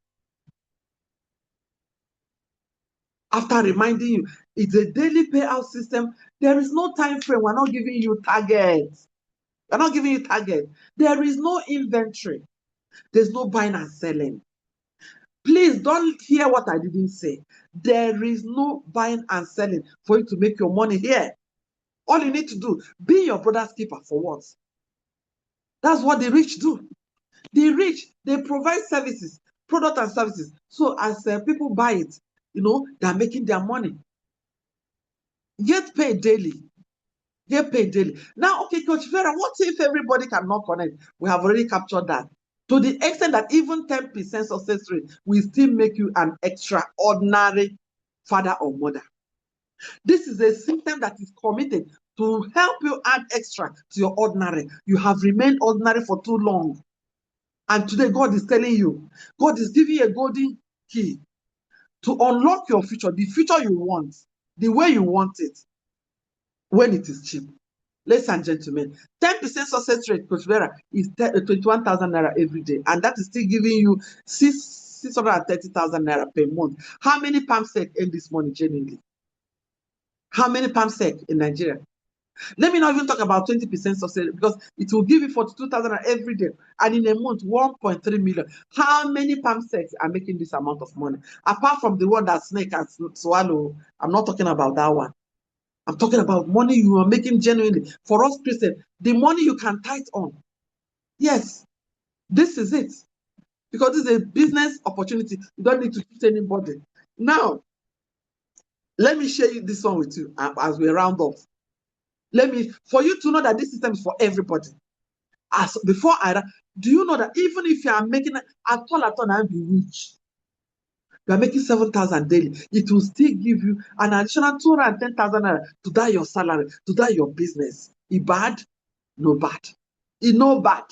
after reminding you, it's a daily payout system. There is no time frame. We're not giving you targets. We're not giving you target. There is no inventory. There's no buying and selling. Please don't hear what I didn't say. There is no buying and selling for you to make your money here. All you need to do, be your brother's keeper for once. That's what the rich do. The rich, they provide services, product and services. So as people buy it, they're making their money. Get paid daily. Get paid daily. Now, okay, Coach Vera, what if everybody cannot connect? We have already captured that. To the extent that even 10% success rate will still make you an extraordinary father or mother. This is a system that is committed to help you add extra to your ordinary. You have remained ordinary for too long. And today, God is telling you, God is giving you a golden key to unlock your future, the future you want, the way you want it, when it is cheap. Ladies and gentlemen, 10% success rate, Coach Vera, is 21,000 naira every day. And that is still giving you 630,000 naira per month. How many PAMSEC earn this money genuinely? How many PAMSEC in Nigeria? Let me not even talk about 20% subsidy, because it will give you 42,000 every day. And in a month, 1.3 million. How many palm sets are making this amount of money? Apart from the one that snake and swallow, I'm not talking about that one. I'm talking about money you are making genuinely. For us Christians, the money you can tithe on. Yes, this is it. Because this is a business opportunity. You don't need to treat anybody. Now, let me share this one with you as we round off. For you to know that this system is for everybody. Do you know that even if you are making at all and be rich, you are making 7,000 daily, it will still give you an additional 210,000 to that your salary, to that your business. It bad? No bad. It no bad.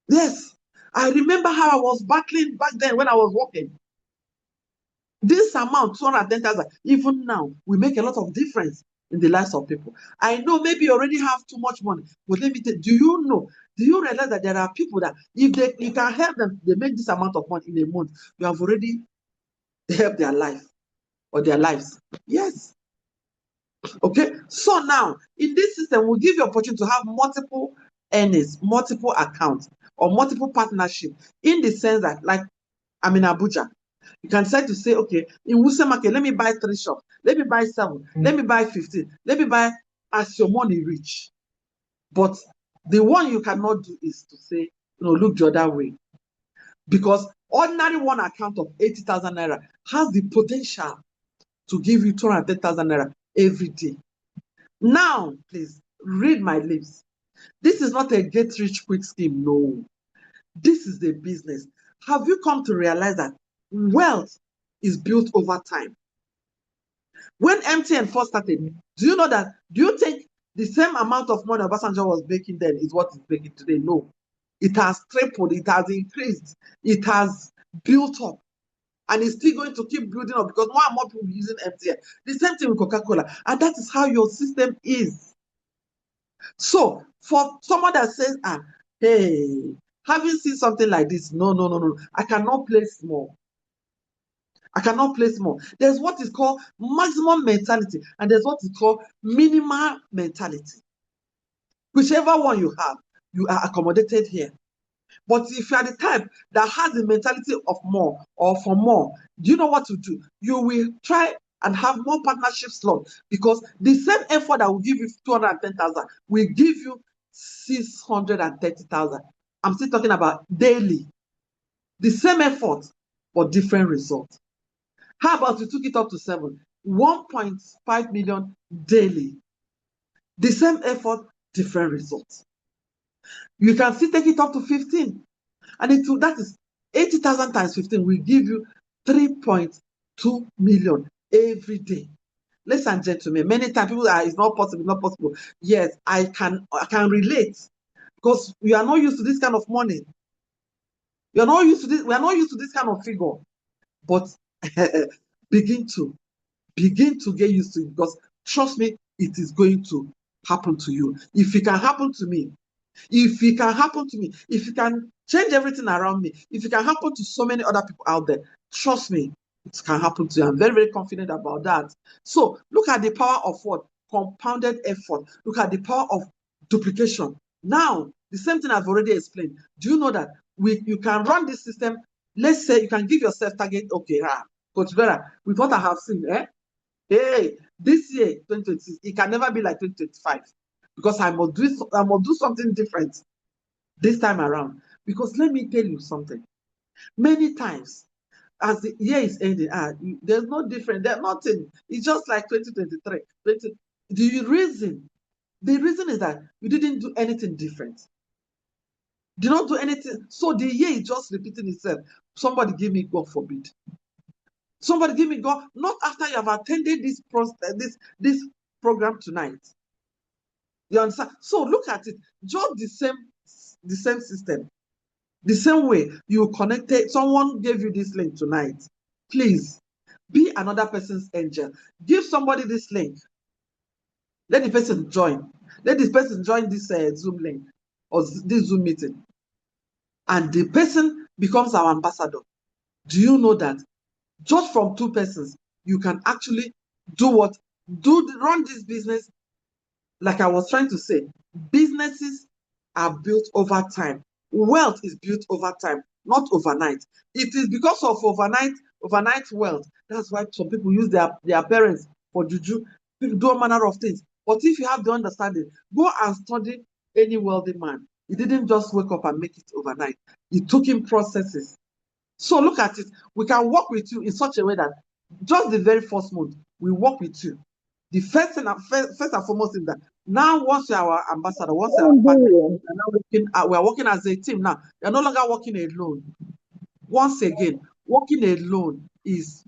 Yes, I remember how I was battling back then when I was working. This amount, 210,000, even now, will make a lot of difference in the lives of people. I know maybe you already have too much money, but let me tell you, do you realize that there are people that if you can help them, they make this amount of money in a month, you have already helped their life or their lives. Yes. Okay. So now, in this system, we'll give you opportunity to have multiple earnings, multiple accounts, or multiple partnership, in the sense that, like, I'm in Abuja. You can decide to say, okay, in Wuse Market, let me buy 3 shops, let me buy 7, let me buy 15, let me buy as your money reach. But the one you cannot do is to say, look the other way. Because ordinary one account of 80,000 naira has the potential to give you 210,000 naira every day. Now, please, read my lips. This is not a get rich quick scheme, no. This is a business. Have you come to realize that wealth is built over time? When MTN first started, do you think the same amount of money Obasanjo was making then is what he's making today? No. It has tripled, it has increased, it has built up, and it's still going to keep building up because more and more people are using MTN. The same thing with Coca-Cola, and that is how your system is. So, for someone that says, hey, having seen something like this, no, I cannot play small. I cannot play small. There's what is called maximum mentality, and there's what is called minimal mentality. Whichever one you have, you are accommodated here. But if you are the type that has the mentality of more or for more, do you know what to do? You will try and have more partnership slots, because the same effort that will give you 210,000 will give you 630,000. I'm still talking about daily. The same effort, but different results. How about we took it up to 7, 1.5 million daily. The same effort, different results. You can still take it up to 15, and that is 80,000 times 15 will give you 3.2 million every day. Ladies and gentlemen, many times people are, it's not possible. Yes, I can relate, because we are not used to this kind of money. We are not used to this kind of figure. But begin to get used to it, because trust me, it is going to happen to you. If it can happen to me, if it can change everything around me, if it can happen to so many other people out there, trust me, it can happen to you. I'm very, very confident about that. So look at the power of what? Compounded effort. Look at the power of duplication. Now, the same thing I've already explained. Do you know that you can run this system? Let's say you can give yourself target, okay, Coach Vera, with what I have seen, hey, this year, 2026, it can never be like 2025, because I must do something different this time around. Because let me tell you something. Many times, as the year is ending, there's no different. There's nothing. It's just like 2023. The reason is that you didn't do anything different. Did not do anything. So the year is just repeating itself. Somebody give me, God forbid. Somebody give me God, not after you have attended this program tonight. You understand? So look at it. Just the same system. The same way you connected, someone gave you this link tonight. Please be another person's angel. Give somebody this link. Let the person join. Let this person join this Zoom link or this Zoom meeting. And the person becomes our ambassador. Do you know that just from 2 persons, you can actually run this business like I was trying to say, businesses are built over time. Wealth is built over time, not overnight. It is because of overnight wealth. That's why some people use their parents for juju. People do all manner of things. But if you have the understanding, go and study any wealthy man. He didn't just wake up and make it overnight. It took him processes. So look at it. We can work with you in such a way that just the very first month, we work with you. The first and foremost is that now once you are our ambassador, once you are our partner, we are working as a team now. You're no longer working alone. Once again, working alone is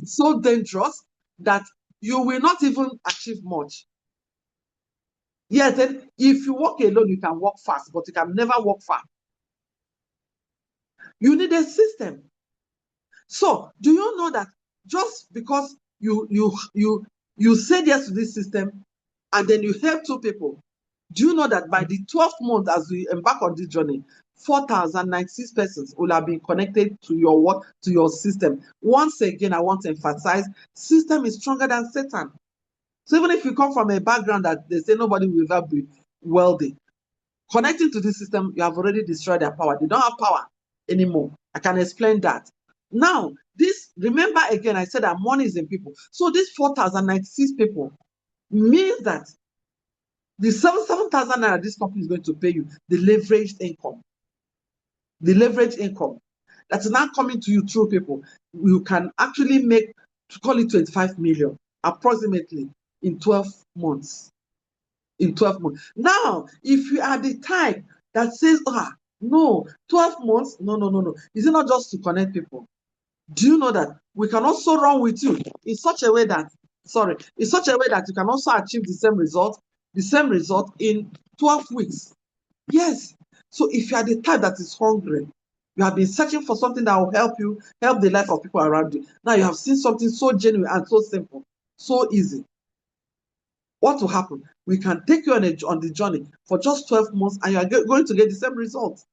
so dangerous that you will not even achieve much. Yes, then if you work alone, you can work fast, but you can never work far. You need a system. So do you know that just because you said yes to this system and then you help 2 people, do you know that by the 12th month as we embark on this journey, 4,096 persons will have been connected to your system. Once again, I want to emphasize, system is stronger than Satan. So even if you come from a background that they say nobody will ever be wealthy, connecting to this system, you have already destroyed their power. They don't have power anymore. I can explain that. Now, remember again, I said that money is in people. So these 4,096 people means that the 7,000 naira this company is going to pay you, the leveraged income. The leveraged income that is now coming to you through people, you can actually make, to call it 25 million approximately in 12 months. In 12 months. Now, if you are the type that says, no, 12 months, no. Is it not just to connect people? Do you know that we can also run with you in such a way that, you can also achieve the same result in 12 weeks? Yes. So if you are the type that is hungry, you have been searching for something that will help the life of people around you. Now you have seen something so genuine and so simple, so easy. What will happen? We can take you on the journey for just 12 months and you are going to get the same result.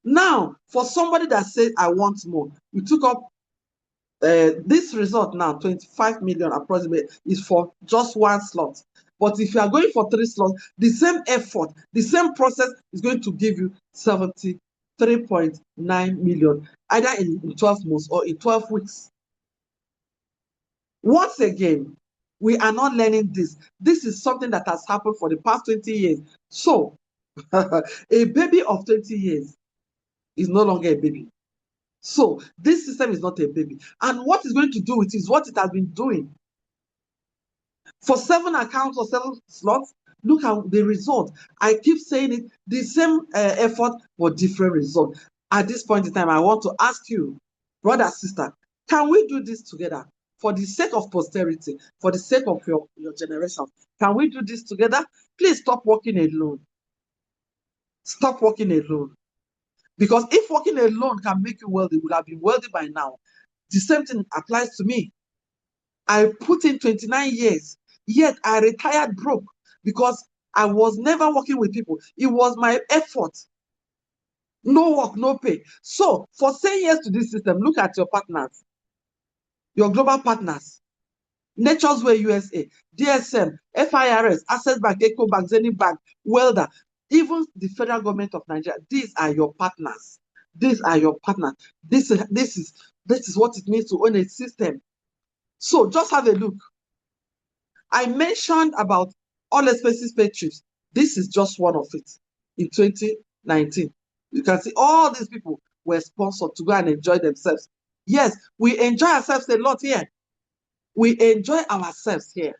Now, for somebody that says, I want more, we took up this result now, 25 million approximately, is for just 1 slot. But if you are going for 3 slots, the same effort, the same process is going to give you 73.9 million, either in 12 months or in 12 weeks. Once again, we are not learning this. This is something that has happened for the past 20 years. So, a baby of 20 years is no longer a baby. So, this system is not a baby. And what it's going to do with it is what it has been doing. For 7 accounts or 7 slots, look at the result. I keep saying it, the same effort but different result. At this point in time, I want to ask you, brother, sister, can we do this together? For the sake of posterity, for the sake of your generation, can we do this together? Please stop working alone. Stop working alone. Because if working alone can make you wealthy, you would have been wealthy by now. The same thing applies to me. I put in 29 years, yet I retired broke because I was never working with people. It was my effort. No work, no pay. So for saying yes to this system, look at your partners, your global partners. Nature's Way USA, DSM, FIRS, Access Bank, Ecobank, Zenith Bank, Welder, even the federal government of Nigeria. These are your partners. These are your partners. This is what it means to own a system. So just have a look. I mentioned about all expenses paid trips. This is just one of it. In 2019, you can see all these people were sponsored to go and enjoy themselves. Yes, we enjoy ourselves a lot here. We enjoy ourselves here.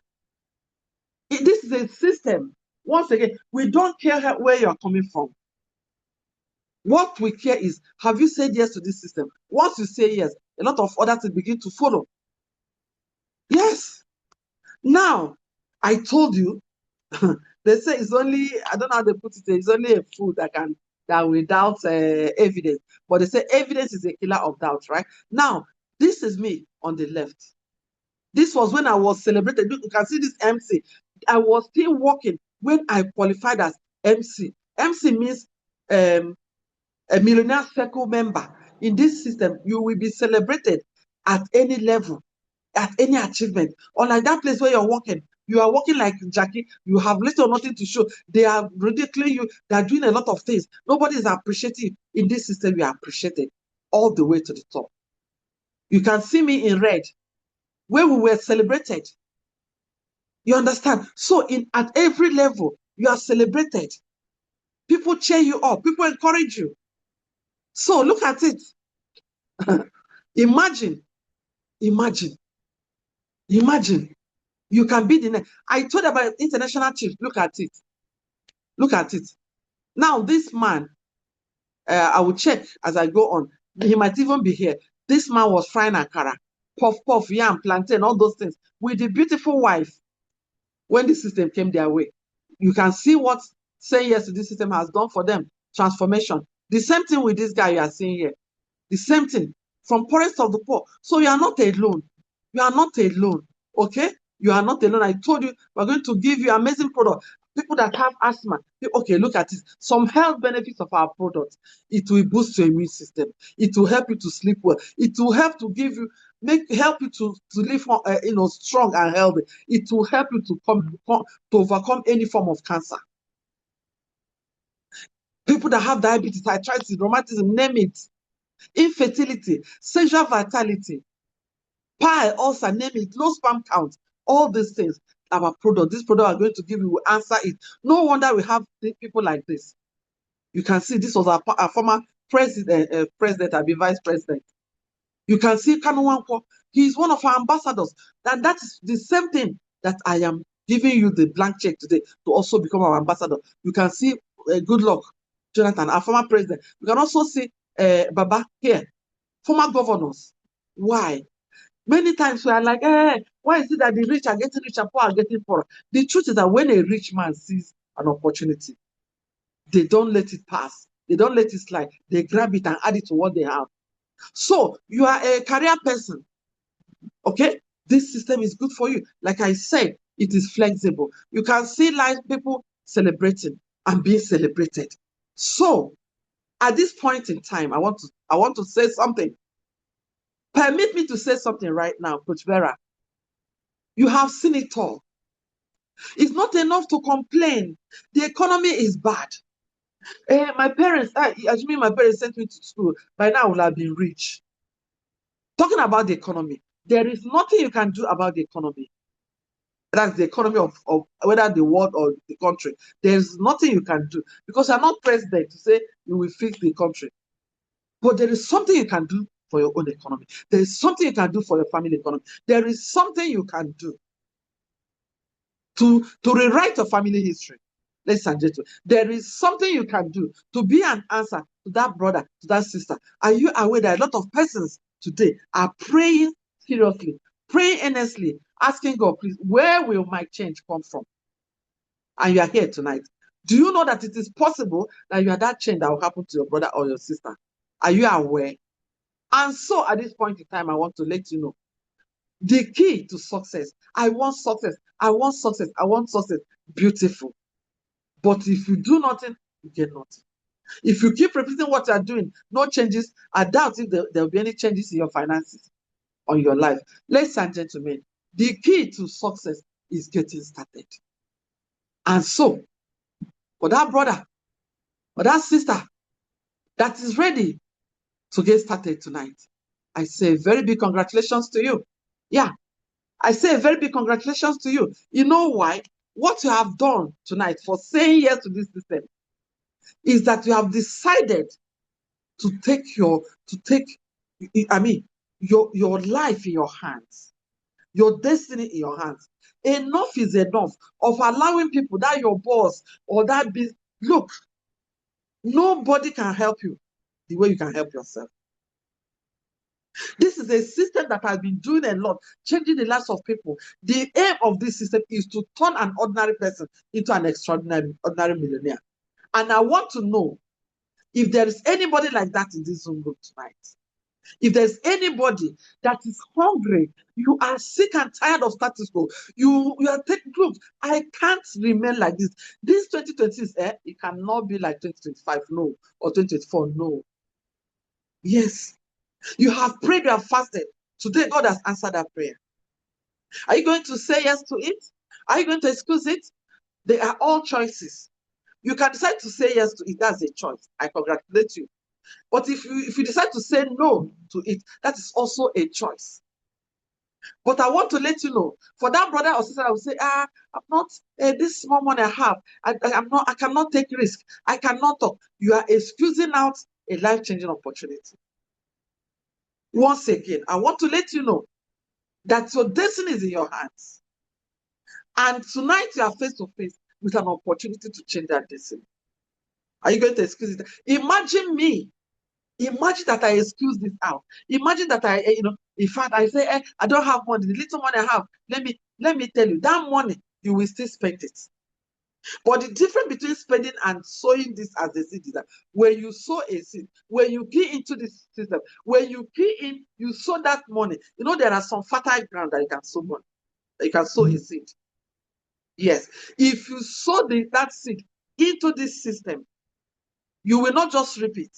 This is a system. Once again, we don't care where you're coming from. What we care is, have you said yes to this system? Once you say yes, a lot of other things begin to follow. Yes. Now, I told you, they say it's only, I don't know how they put it, it's only a fool that without evidence. But they say evidence is a killer of doubt, right? Now, this is me on the left. This was when I was celebrated. You can see this MC. I was still working when I qualified as MC. MC means a millionaire circle member. In this system, you will be celebrated at any level, at any achievement. Unlike that place where you're working, You are working like Jackie. You have little or nothing to show. They are ridiculing you. They are doing a lot of things. Nobody is appreciating. In this system, you are appreciated all the way to the top. You can see me in red, where we were celebrated. You understand? So at every level, you are celebrated. People cheer you up. People encourage you. So look at it. Imagine. You can be the next. I told about international chief. Look at it. Now this man, I will check as I go on. He might even be here. This man was frying akara, puff, yam, plantain, all those things with the beautiful wife when the system came their way. You can see what saying yes to this system has done for them. Transformation. The same thing with this guy you are seeing here. The same thing. From poorest of the poor. So you are not alone. You are not alone. Okay? You are not alone. I told you, we're going to give you amazing product. People that have asthma. Okay, look at it. Some health benefits of our product. It will boost your immune system. It will help you to sleep well. It will help to give you, help you to live strong and healthy. It will help you to overcome any form of cancer. People that have diabetes, arthritis, rheumatism, name it. Infertility, sexual vitality, pie, ulcer, name it, low sperm count, all these things. Our product, this product are going to give you will answer it. No wonder we have people like this. You can see this was a former president, I'll vice president. You can see Kanu Nwankwo. He is one of our ambassadors. And that is the same thing that I am giving you the blank check today to also become our ambassador. You can see Goodluck Jonathan, our former president. You can also see Baba here, former governors. Why? Many times we are like, why is it that the rich are getting richer, poor are getting poorer? The truth is that when a rich man sees an opportunity, they don't let it pass. They don't let it slide. They grab it and add it to what they have. So you are a career person, okay? This system is good for you. Like I said, it is flexible. You can see live people celebrating and being celebrated. So at this point in time, I want to say something. Permit me to say something right now, Coach Vera. You have seen it all. It's not enough to complain. The economy is bad. My parents, assuming my parents sent me to school, by now I would have been rich. Talking about the economy, there is nothing you can do about the economy. That's the economy of whether the world or the country. There's nothing you can do because you're not president to say you will fix the country. But there is something you can do for your own economy. There is something you can do for your family economy. There is something you can do to rewrite your family history. Ladies and gentlemen, there is something you can do to be an answer to that brother, to that sister. Are you aware that a lot of persons today are praying seriously, praying earnestly, asking God, please, where will my change come from? And you are here tonight. Do you know that it is possible that you are that change that will happen to your brother or your sister? Are you aware? And so at this point in time, I want to let you know the key to success. I want success. I want success. I want success. Beautiful. But if you do nothing, you get nothing. If you keep repeating what you are doing, no changes, I doubt if there will be any changes in your finances or your life. Ladies and gentlemen, the key to success is getting started. And so, for that brother, for that sister that is ready to get started tonight, I say very big congratulations to you. Yeah, I say a very big congratulations to you. You know why? What you have done tonight for saying yes to this system is that you have decided to take your life in your hands, your destiny in your hands. Enough is enough of allowing people, that your boss or that business. Look, nobody can help you the way you can help yourself. This is a system that has been doing a lot, changing the lives of people. The aim of this system is to turn an ordinary person into an extraordinary millionaire. And I want to know if there is anybody like that in this Zoom group tonight. If there's anybody that is hungry, you are sick and tired of status quo, you are taking, look, I can't remain like this. This 2026, it cannot be like 2025, no, or 2024, no. Yes. You have prayed, you have fasted. Today, God has answered that prayer. Are you going to say yes to it? Are you going to excuse it? They are all choices. You can decide to say yes to it. That's a choice. I congratulate you. But if you decide to say no to it, that is also a choice. But I want to let you know, for that brother or sister, I will say, I'm not, this small money I have, I cannot take risk. I cannot talk. You are excusing out a life-changing opportunity. Once again, I want to let you know that your destiny is in your hands. And tonight you are face to face with an opportunity to change that destiny. Are you going to excuse it? Imagine me. Imagine that I excuse this out. Imagine that in fact, I say, I don't have money. The little money I have, let me tell you, that money, you will still spend it. But the difference between spending and sowing this as a seed is that when you sow a seed, when you key into this system, when you key in, you sow that money. You know, there are some fertile ground that you can sow money. You can sow a seed. Yes. If you sow that seed into this system, you will not just repeat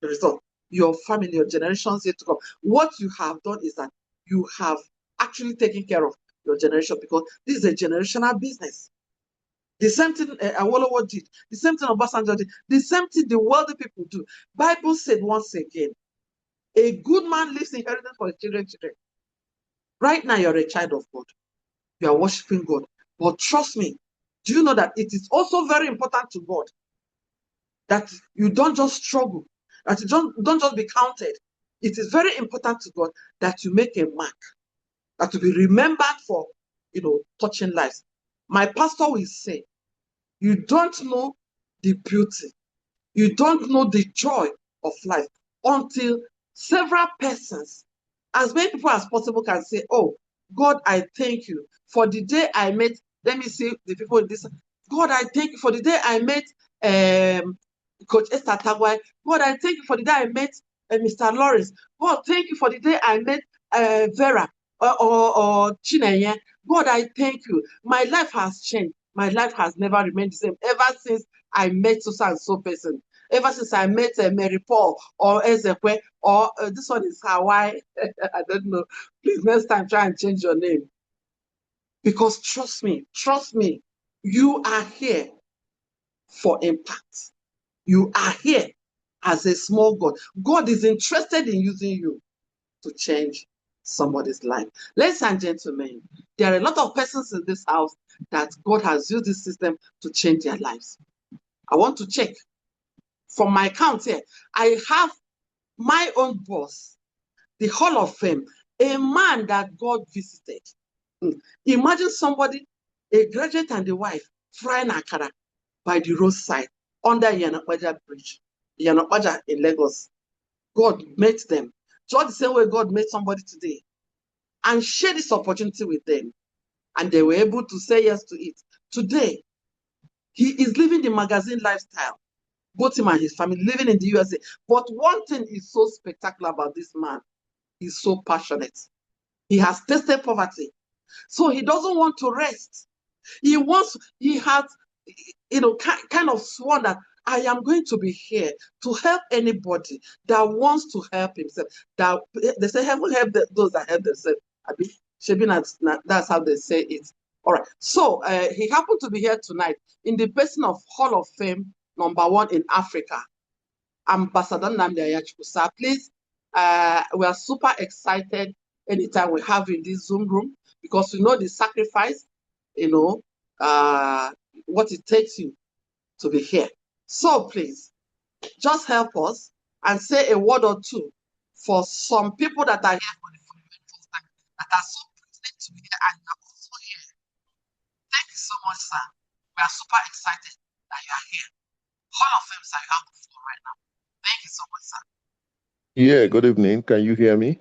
the result. Your family, your generations yet to come. What you have done is that you have actually taken care of your generation, because this is a generational business. The same thing Awolowo did, the same thing Obasanjo did, the same thing the wealthy people do. Bible said once again, a good man leaves inheritance for his children. Right now, you're a child of God. You are worshiping God. But trust me, do you know that it is also very important to God that you don't just struggle, that you don't just be counted. It is very important to God that you make a mark, that to be remembered for, touching lives. My pastor will say, you don't know the beauty, you don't know the joy of life until several persons, as many people as possible, can say, oh, God, I thank you for the day I met, let me see the people in this. God, I thank you for the day I met Coach Esther Tagwai. God, I thank you for the day I met Mr. Lawrence. God, thank you for the day I met Vera or Chinenye. God, I thank you. My life has changed. My life has never remained the same ever since I met so and so person. Ever since I met Mary Paul or Ezekwe, or this one is Hawaii. I don't know. Please, next time, try and change your name. Because trust me, you are here for impact. You are here as a small God. God is interested in using you to change somebody's life. Ladies and gentlemen, there are a lot of persons in this house that God has used this system to change their lives. I want to check. From my count here, I have my own boss, the Hall of Fame, a man that God visited. Imagine somebody, a graduate and a wife, frying akara by the roadside under Iyana-Ipaja Bridge, Iyana-Ipaja in Lagos. God met them, just the same way God met somebody today, and share this opportunity with them. And they were able to say yes to it. Today, he is living the magazine lifestyle, both him and his family, living in the USA. But one thing is so spectacular about this man, he's so passionate. He has tasted poverty, so he doesn't want to rest. He has, kind of sworn that I am going to be here to help anybody that wants to help himself. That they say heaven help those that help themselves. That's how they say it. All right. So he happened to be here tonight in the person of Hall of Fame #1 in Africa, Ambassador Nnamdi Anyachukwu. Sir, please, we are super excited anytime we have you in this Zoom room, because we know the sacrifice, what it takes you to be here. So please, just help us and say a word or two for some people that are here for the fundamentals, that are so privileged to be here, and you are also here. Thank you so much, sir. We are super excited that you are here. Hall of Fame, sir, you have the floor right now. Thank you so much, sir. Yeah, good evening. Can you hear me?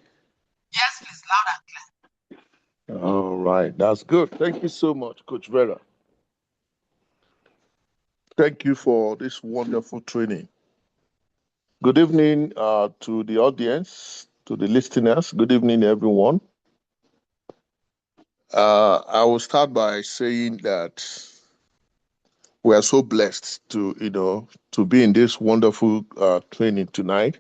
Yes, please, loud and clear. All right, that's good. Thank you so much, Coach Vera. Thank you for this wonderful training. Good evening to the audience, to the listeners. Good evening, everyone. I will start by saying that we are so blessed to be in this wonderful training tonight.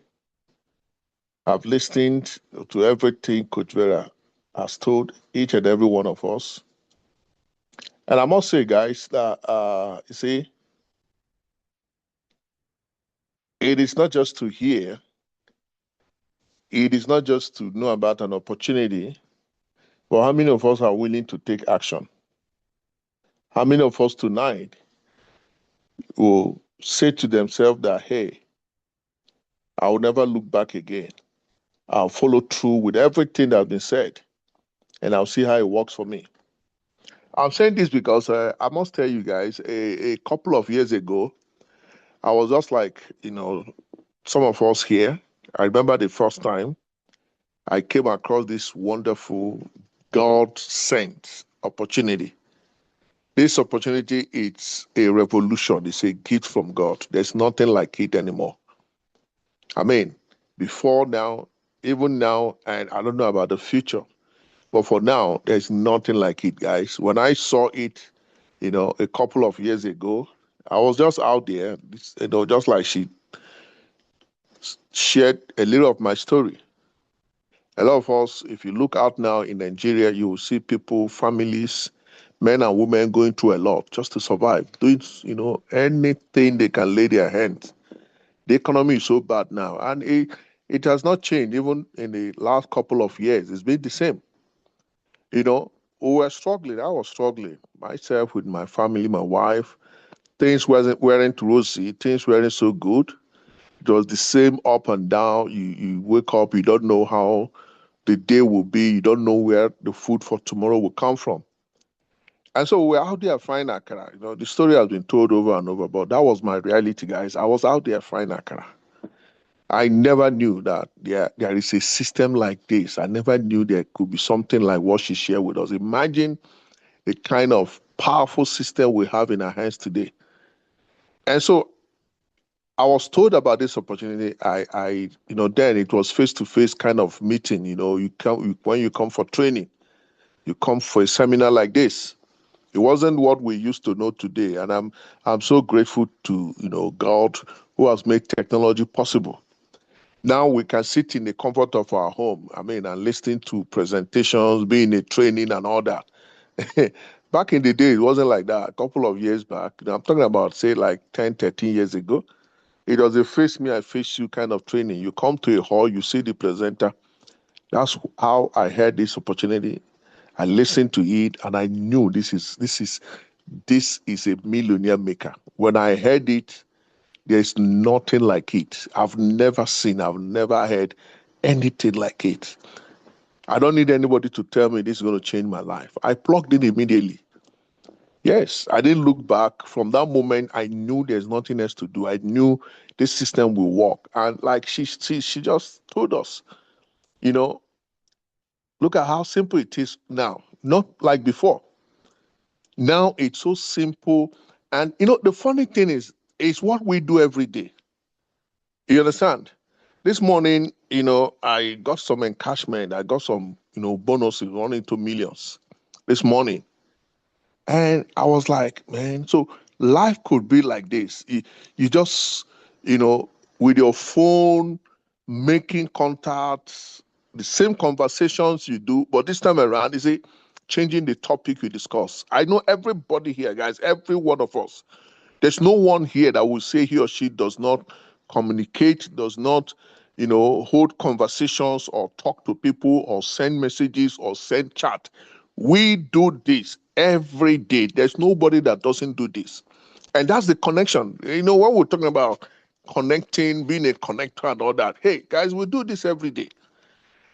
I've listened to everything Coach Vera has told each and every one of us. And I must say, guys, that you see, it is not just to hear, it is not just to know about an opportunity, but how many of us are willing to take action? How many of us tonight will say to themselves that, hey, I will never look back again. I'll follow through with everything that's been said, and I'll see how it works for me. I'm saying this because I must tell you guys, a couple of years ago, I was just like, some of us here. I remember the first time I came across this wonderful God sent opportunity. This opportunity, it's a revolution. It's a gift from God. There's nothing like it anymore. I mean, before now, even now, and I don't know about the future, but for now, there's nothing like it, guys. When I saw it, a couple of years ago, I was just out there, just like she shared a little of my story. A lot of us, if you look out now in Nigeria, you will see people, families, men and women going through a lot just to survive, doing, anything they can lay their hands. The economy is so bad now, and it has not changed even in the last couple of years. It's been the same. We were struggling. I was struggling myself with my family, my wife. Things weren't rosy. Things weren't so good. It was the same up and down. You wake up, you don't know how the day will be. You don't know where the food for tomorrow will come from. And so we're out there frying akara. The story has been told over and over, but that was my reality, guys. I was out there frying akara. I never knew that there is a system like this. I never knew there could be something like what she shared with us. Imagine the kind of powerful system we have in our hands today. And so I was told about this opportunity. Then it was face-to-face kind of meeting. When you come for training, you come for a seminar like this. It wasn't what we used to know today, and I'm so grateful to God who has made technology possible. Now we can sit in the comfort of our home. And listen to presentations, be in a training and all that. Back in the day, it wasn't like that. A couple of years back, I'm talking about, say, like 10, 13 years ago, it was a face me, I face you kind of training. You come to a hall, you see the presenter. That's how I had this opportunity. I listened to it, and I knew this is a millionaire maker. When I heard it, there's nothing like it. I've never heard anything like it. I don't need anybody to tell me this is going to change my life. I plugged in immediately. Yes, I didn't look back. From that moment, I knew there's nothing else to do. I knew this system will work. And like she just told us, look at how simple it is now. Not like before. Now it's so simple. And the funny thing is what we do every day. You understand? This morning, I got some encashment. I got some, bonuses running to millions this morning. And I was like, man, so life could be like this. You just, with your phone, making contacts, the same conversations you do, but this time around, is it changing the topic we discuss? I know everybody here, guys, every one of us. There's no one here that will say he or she does not communicate, does not, hold conversations or talk to people or send messages or send chat. We do this every day. There's nobody that doesn't do this. And that's the connection. When we're talking about connecting, being a connector and all that, hey, guys, we do this every day.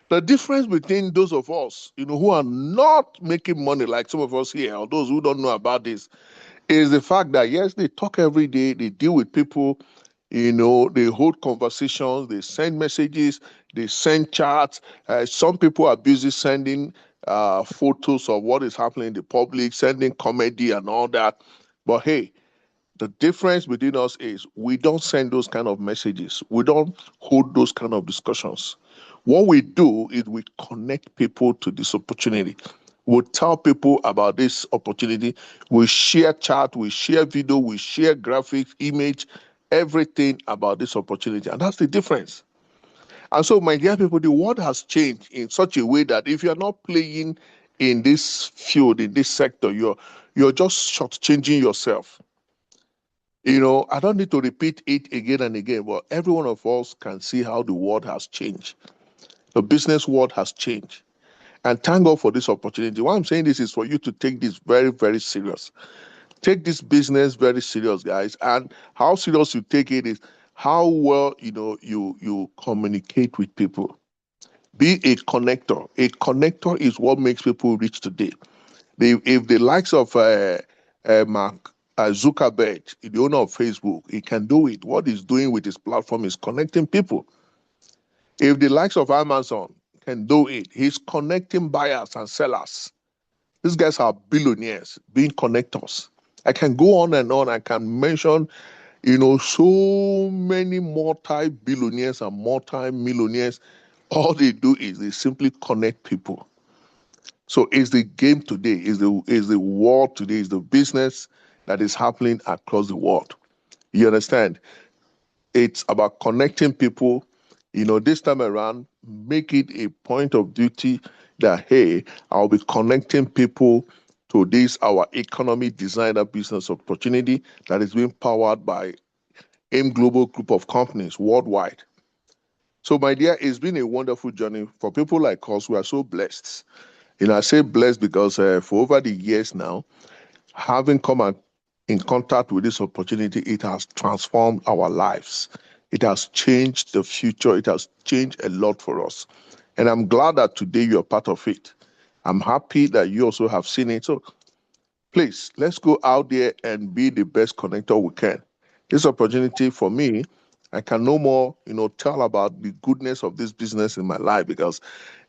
The difference between those of us, who are not making money like some of us here, or those who don't know about this, is the fact that, yes, they talk every day, they deal with people, they hold conversations, they send messages, they send chats. Some people are busy sending photos of what is happening in the public, sending comedy and all that. But hey, the difference between us is we don't send those kind of messages. We don't hold those kind of discussions. What we do is we connect people to this opportunity. We tell people about this opportunity. We share chat, we share video, we share graphics, image, everything about this opportunity. And that's the difference. And so, my dear people, the world has changed in such a way that if you're not playing in this field, in this sector, you're just shortchanging yourself. I don't need to repeat it again and again, but every one of us can see how the world has changed. The business world has changed. And thank God for this opportunity. Why I'm saying this is for you to take this very, very serious. Take this business very serious, guys. And how serious you take it is how well you communicate with people. Be a connector. A connector is what makes people rich today. If the likes of Mark Zuckerberg, the owner of Facebook, he can do it. What he's doing with his platform is connecting people. If the likes of Amazon can do it, he's connecting buyers and sellers. These guys are billionaires, being connectors. I can go on and on. I can mention, so many multi-billionaires and multi-millionaires. All they do is they simply connect people. So it's the game today, is the world today, is the business that is happening across the world. You understand? It's about connecting people. This time around, make it a point of duty that, hey, I'll be connecting people to this, our economy designer business opportunity that is being powered by AIM Global Group of companies worldwide. So, my dear, it's been a wonderful journey for people like us who are so blessed. I say blessed because for over the years now, having come in contact with this opportunity, it has transformed our lives. It has changed the future. It has changed a lot for us. And I'm glad that today you're part of it. I'm happy that you also have seen it. So please, let's go out there and be the best connector we can. This opportunity for me, I can no more, tell about the goodness of this business in my life because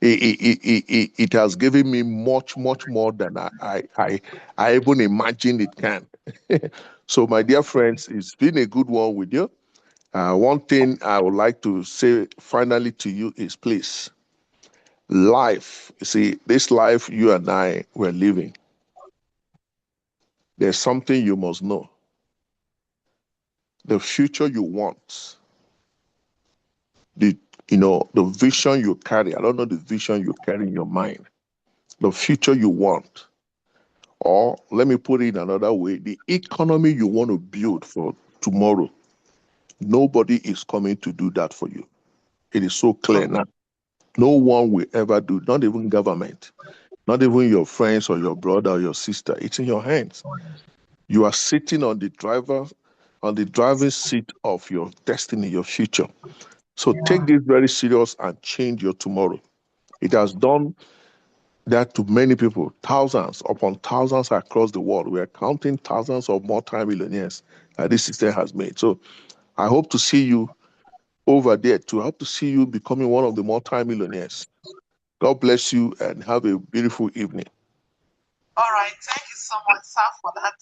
it has given me much, much more than I even imagined it can. So, my dear friends, it's been a good one with you. One thing I would like to say finally to you is, please, life. You see, this life you and I were living, there's something you must know. The future you want, the vision you carry. I don't know the vision you carry in your mind. The future you want, or let me put it another way, the economy you want to build for tomorrow. Nobody is coming to do that for you. It is so clear now. No one will ever do, not even government, not even your friends or your brother or your sister. It's in your hands. You are sitting on the driving seat of your destiny, your future. So take this very serious and change your tomorrow. It has done that to many people, thousands upon thousands across the world. We are counting thousands of multi-millionaires that this system has made. So I hope to see you over there too. I hope to see you becoming one of the multi-millionaires. God bless you and have a beautiful evening. All right. Thank you so much, sir, for that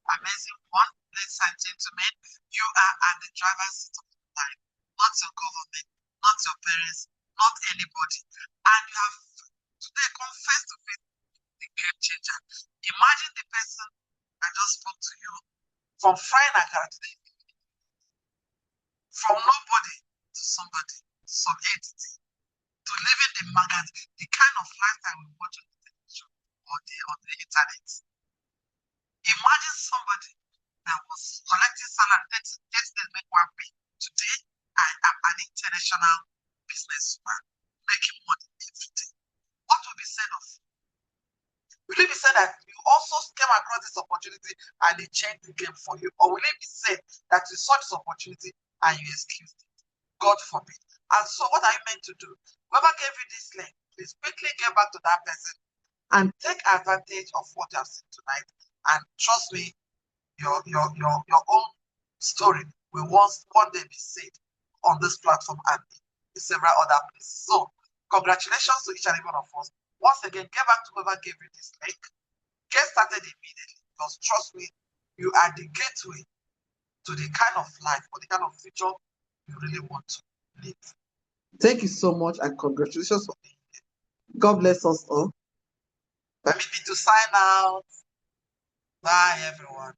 amazing one. Ladies and gentlemen, you are at the driver's seat of your life, not your government, not your parents, not anybody. And you have today confessed to faith the game changer. Imagine the person I just spoke to you from frying akara today, from nobody to somebody, to some entity, to living the magazine, the kind of lifestyle we watch on the television or the internet. Imagine somebody that was collecting salary, let's make one pay. Today, I am an international businessman making money every day. What will be said of you? Will it be said that you also came across this opportunity and it changed the game for you? Or will it be said that you saw this opportunity and you excused it? God forbid. And so what are you meant to do? Whoever gave you this link, please quickly get back to that person and take advantage of what you have seen tonight. And trust me, your own story will one day be said on this platform and in several other places. So congratulations to each and every one of us. Once again, get back to whoever gave you this link. Get started immediately because trust me, you are the gateway to the kind of life or the kind of future you really want to live. Thank you so much and congratulations for being here. God bless us all. Permit me to sign out. Bye, everyone.